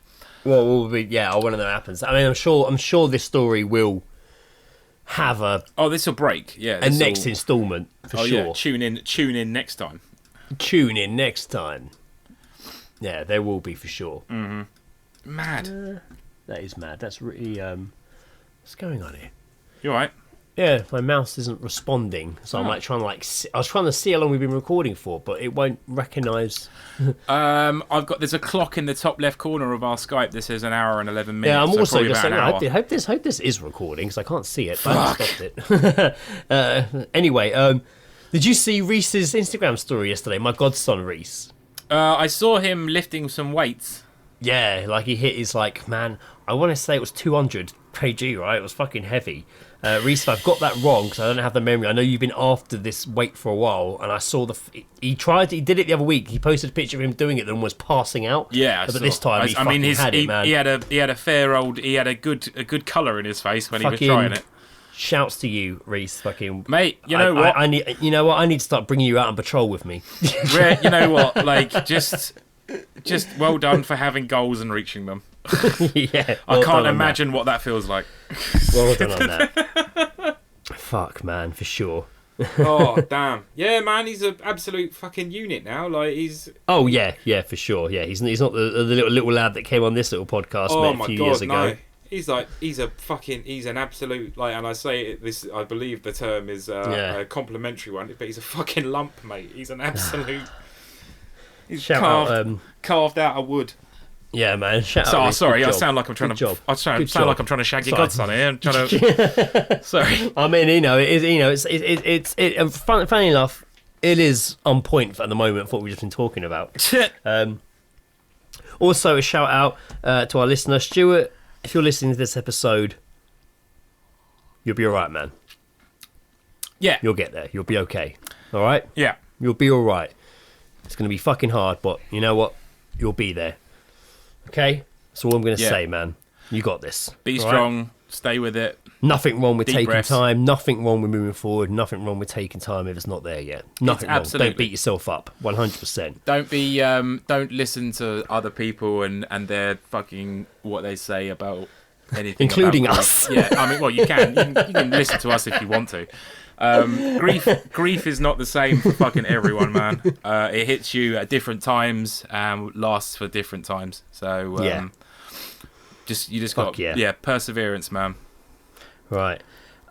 [SPEAKER 1] Well, I want to know what happens. I mean, I'm sure this story will have
[SPEAKER 3] this will break,
[SPEAKER 1] next instalment for sure.
[SPEAKER 3] Yeah, tune in next time.
[SPEAKER 1] Yeah, there will be for sure.
[SPEAKER 3] Mad.
[SPEAKER 1] That is mad. That's really what's going on here?
[SPEAKER 3] You alright?
[SPEAKER 1] Yeah, my mouse isn't responding, so I'm like trying to I was trying to see how long we've been recording for, but it won't recognise.
[SPEAKER 3] There's a clock in the top left corner of our Skype that says an hour and 11 minutes.
[SPEAKER 1] Yeah, I'm also just saying,
[SPEAKER 3] I
[SPEAKER 1] hope this is recording because I can't see it. But I stopped it. Anyway, did you see Reese's Instagram story yesterday? My godson Reese.
[SPEAKER 3] I saw him lifting some weights.
[SPEAKER 1] Yeah, like he hit his man. I want to say it was 200 kg, right? It was fucking heavy. Reese, I've got that wrong because I don't have the memory. I know you've been after this weight for a while, and I saw he did it the other week. He posted a picture of him doing it and was passing out.
[SPEAKER 3] Yeah,
[SPEAKER 1] but this time he had it, man.
[SPEAKER 3] He had a good colour in his face when he was trying it.
[SPEAKER 1] Shouts to you, Reese, fucking
[SPEAKER 3] mate. You know what?
[SPEAKER 1] I need. You know what? I need to start bringing you out on patrol with me.
[SPEAKER 3] You know what? Like just well done for having goals and reaching them.
[SPEAKER 1] Yeah,
[SPEAKER 3] I can't imagine what that feels like.
[SPEAKER 1] Well done on that. Fuck, man, for sure.
[SPEAKER 3] Oh damn, yeah, man, he's an absolute fucking unit now. Like he's.
[SPEAKER 1] Oh yeah, for sure. Yeah, he's not the little lad that came on this little podcast a few years ago.
[SPEAKER 3] No. He's an absolute, like, and I say it, this, I believe the term is a complimentary one, but he's a fucking lump, mate. He's an absolute. He's carved out of wood.
[SPEAKER 1] Yeah, man.
[SPEAKER 3] Sorry, I sound like I'm trying to. I sound like I'm trying to shag your godson here. I'm trying to. Sorry.
[SPEAKER 1] I mean, it's funny enough. It is on point at the moment for what we've just been talking about. Also, a shout out to our listener, Stuart. If you're listening to this episode, you'll be all right, man.
[SPEAKER 3] Yeah.
[SPEAKER 1] You'll get there. You'll be okay. All right?
[SPEAKER 3] Yeah.
[SPEAKER 1] You'll be all right. It's going to be fucking hard, but you know what? You'll be there. Okay? That's all I'm going to say, man. You got this.
[SPEAKER 3] Be strong. Right? Stay with it.
[SPEAKER 1] Nothing wrong with taking
[SPEAKER 3] breaths.
[SPEAKER 1] time. Nothing wrong with moving forward. Nothing wrong with taking time if it's not there yet. Nothing wrong. Don't beat yourself up. 100%.
[SPEAKER 3] Don't listen to other people and their fucking what they say about anything,
[SPEAKER 1] including us.
[SPEAKER 3] Yeah, I mean, well, you can listen to us if you want to. Grief is not the same for fucking everyone, man. It hits you at different times and lasts for different times. So you just got perseverance, man.
[SPEAKER 1] Right.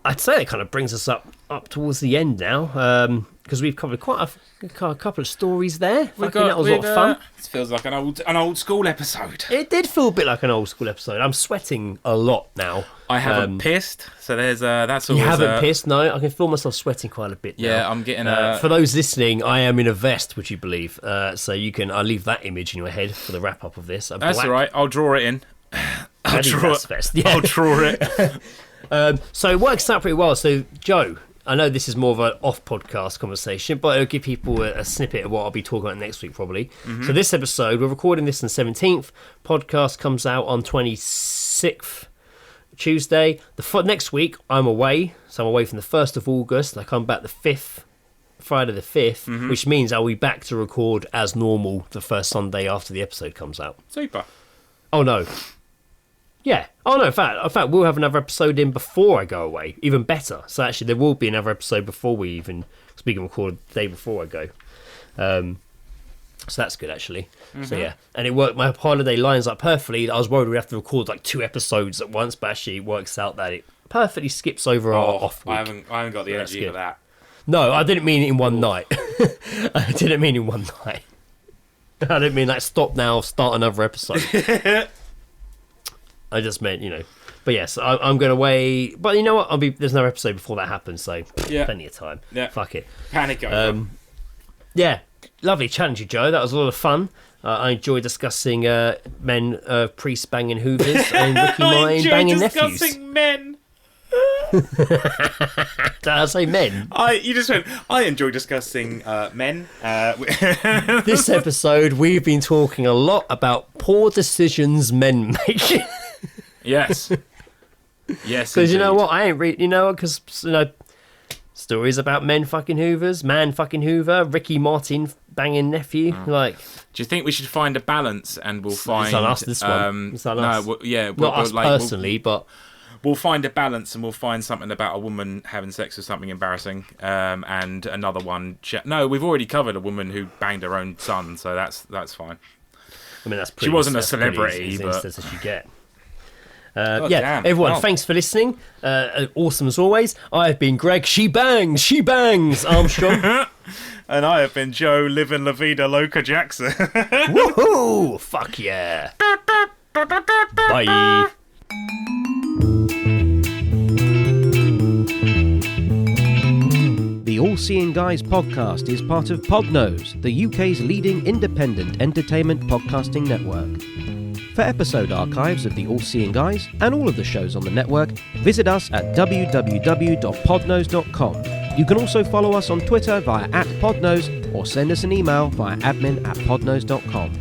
[SPEAKER 1] I'd say it kind of brings us up towards the end now, because we've covered quite a couple of stories there. That was a lot of fun.
[SPEAKER 3] It feels like an old school episode.
[SPEAKER 1] It did feel a bit like an old school episode. I'm sweating a lot now.
[SPEAKER 3] I haven't pissed, so there's that's always.
[SPEAKER 1] You haven't pissed? No, I can feel myself sweating quite a bit now.
[SPEAKER 3] Yeah, I'm getting
[SPEAKER 1] For those listening, I am in a vest, would you believe? So you can. I'll leave that image in your head for the wrap up of this.
[SPEAKER 3] That's all right. I'll draw it in. I'll draw it.
[SPEAKER 1] So it works out pretty well. So, Joe, I know this is more of an off-podcast conversation, but it'll give people a snippet of what I'll be talking about next week, probably. Mm-hmm. So this episode, we're recording this on the 17th. Podcast comes out on 26th, Tuesday. Next week, I'm away. So I'm away from the 1st of August. I come back the 5th, Friday the 5th, which means I'll be back to record as normal the first Sunday after the episode comes out.
[SPEAKER 3] Super.
[SPEAKER 1] Oh, no. Yeah. Oh, no, in fact, we'll have another episode in before I go away. Even better. So, actually, there will be another episode before we even speak and record the day before I go. So, that's good, actually. Mm-hmm. So, yeah. And it worked. My holiday lines up perfectly. I was worried we'd have to record, 2 episodes at once, but actually, it works out that it perfectly skips over our off week.
[SPEAKER 3] I haven't got the energy for that.
[SPEAKER 1] No, I didn't mean it in one night. I didn't mean in one night. I didn't mean, stop now, start another episode. I just meant, But yes, I'm going away. But you know what? There's another episode before that happens, so plenty of time. Yeah. Fuck it.
[SPEAKER 3] Panic over.
[SPEAKER 1] Yeah. Lovely challenge, you, Joe. That was a lot of fun. I enjoyed discussing men, priests banging Hoovers and Ricky Martin banging nephews.
[SPEAKER 3] I enjoyed discussing men.
[SPEAKER 1] Did I say men?
[SPEAKER 3] You just went, I enjoy discussing men.
[SPEAKER 1] This episode, we've been talking a lot about poor decisions men make.
[SPEAKER 3] Yes. Yes.
[SPEAKER 1] Because you know what? I ain't read. You know what? Because stories about men fucking Hoovers, man fucking Hoover, Ricky Martin banging nephew. Do
[SPEAKER 3] you think we should find a balance and we'll find?
[SPEAKER 1] It's on us. This one. It's on us.
[SPEAKER 3] Not
[SPEAKER 1] us personally, but
[SPEAKER 3] we'll find a balance and we'll find something about a woman having sex with something embarrassing, and another one. No, we've already covered a woman who banged her own son, so that's fine.
[SPEAKER 1] I mean, that's pretty.
[SPEAKER 3] She wasn't a celebrity, but
[SPEAKER 1] as you get. Everyone, thanks for listening. Awesome as always. I have been Greg. She bangs, Armstrong.
[SPEAKER 3] And I have been Joe, living La Vida Loca Jackson.
[SPEAKER 1] Woohoo! Fuck yeah. Bye.
[SPEAKER 4] The All Seeing Guys podcast is part of Podnose, the UK's leading independent entertainment podcasting network. For episode archives of the All Seeing Guys and all of the shows on the network, visit us at www.podnose.com. You can also follow us on Twitter via @podnose or send us an email via admin@podnose.com.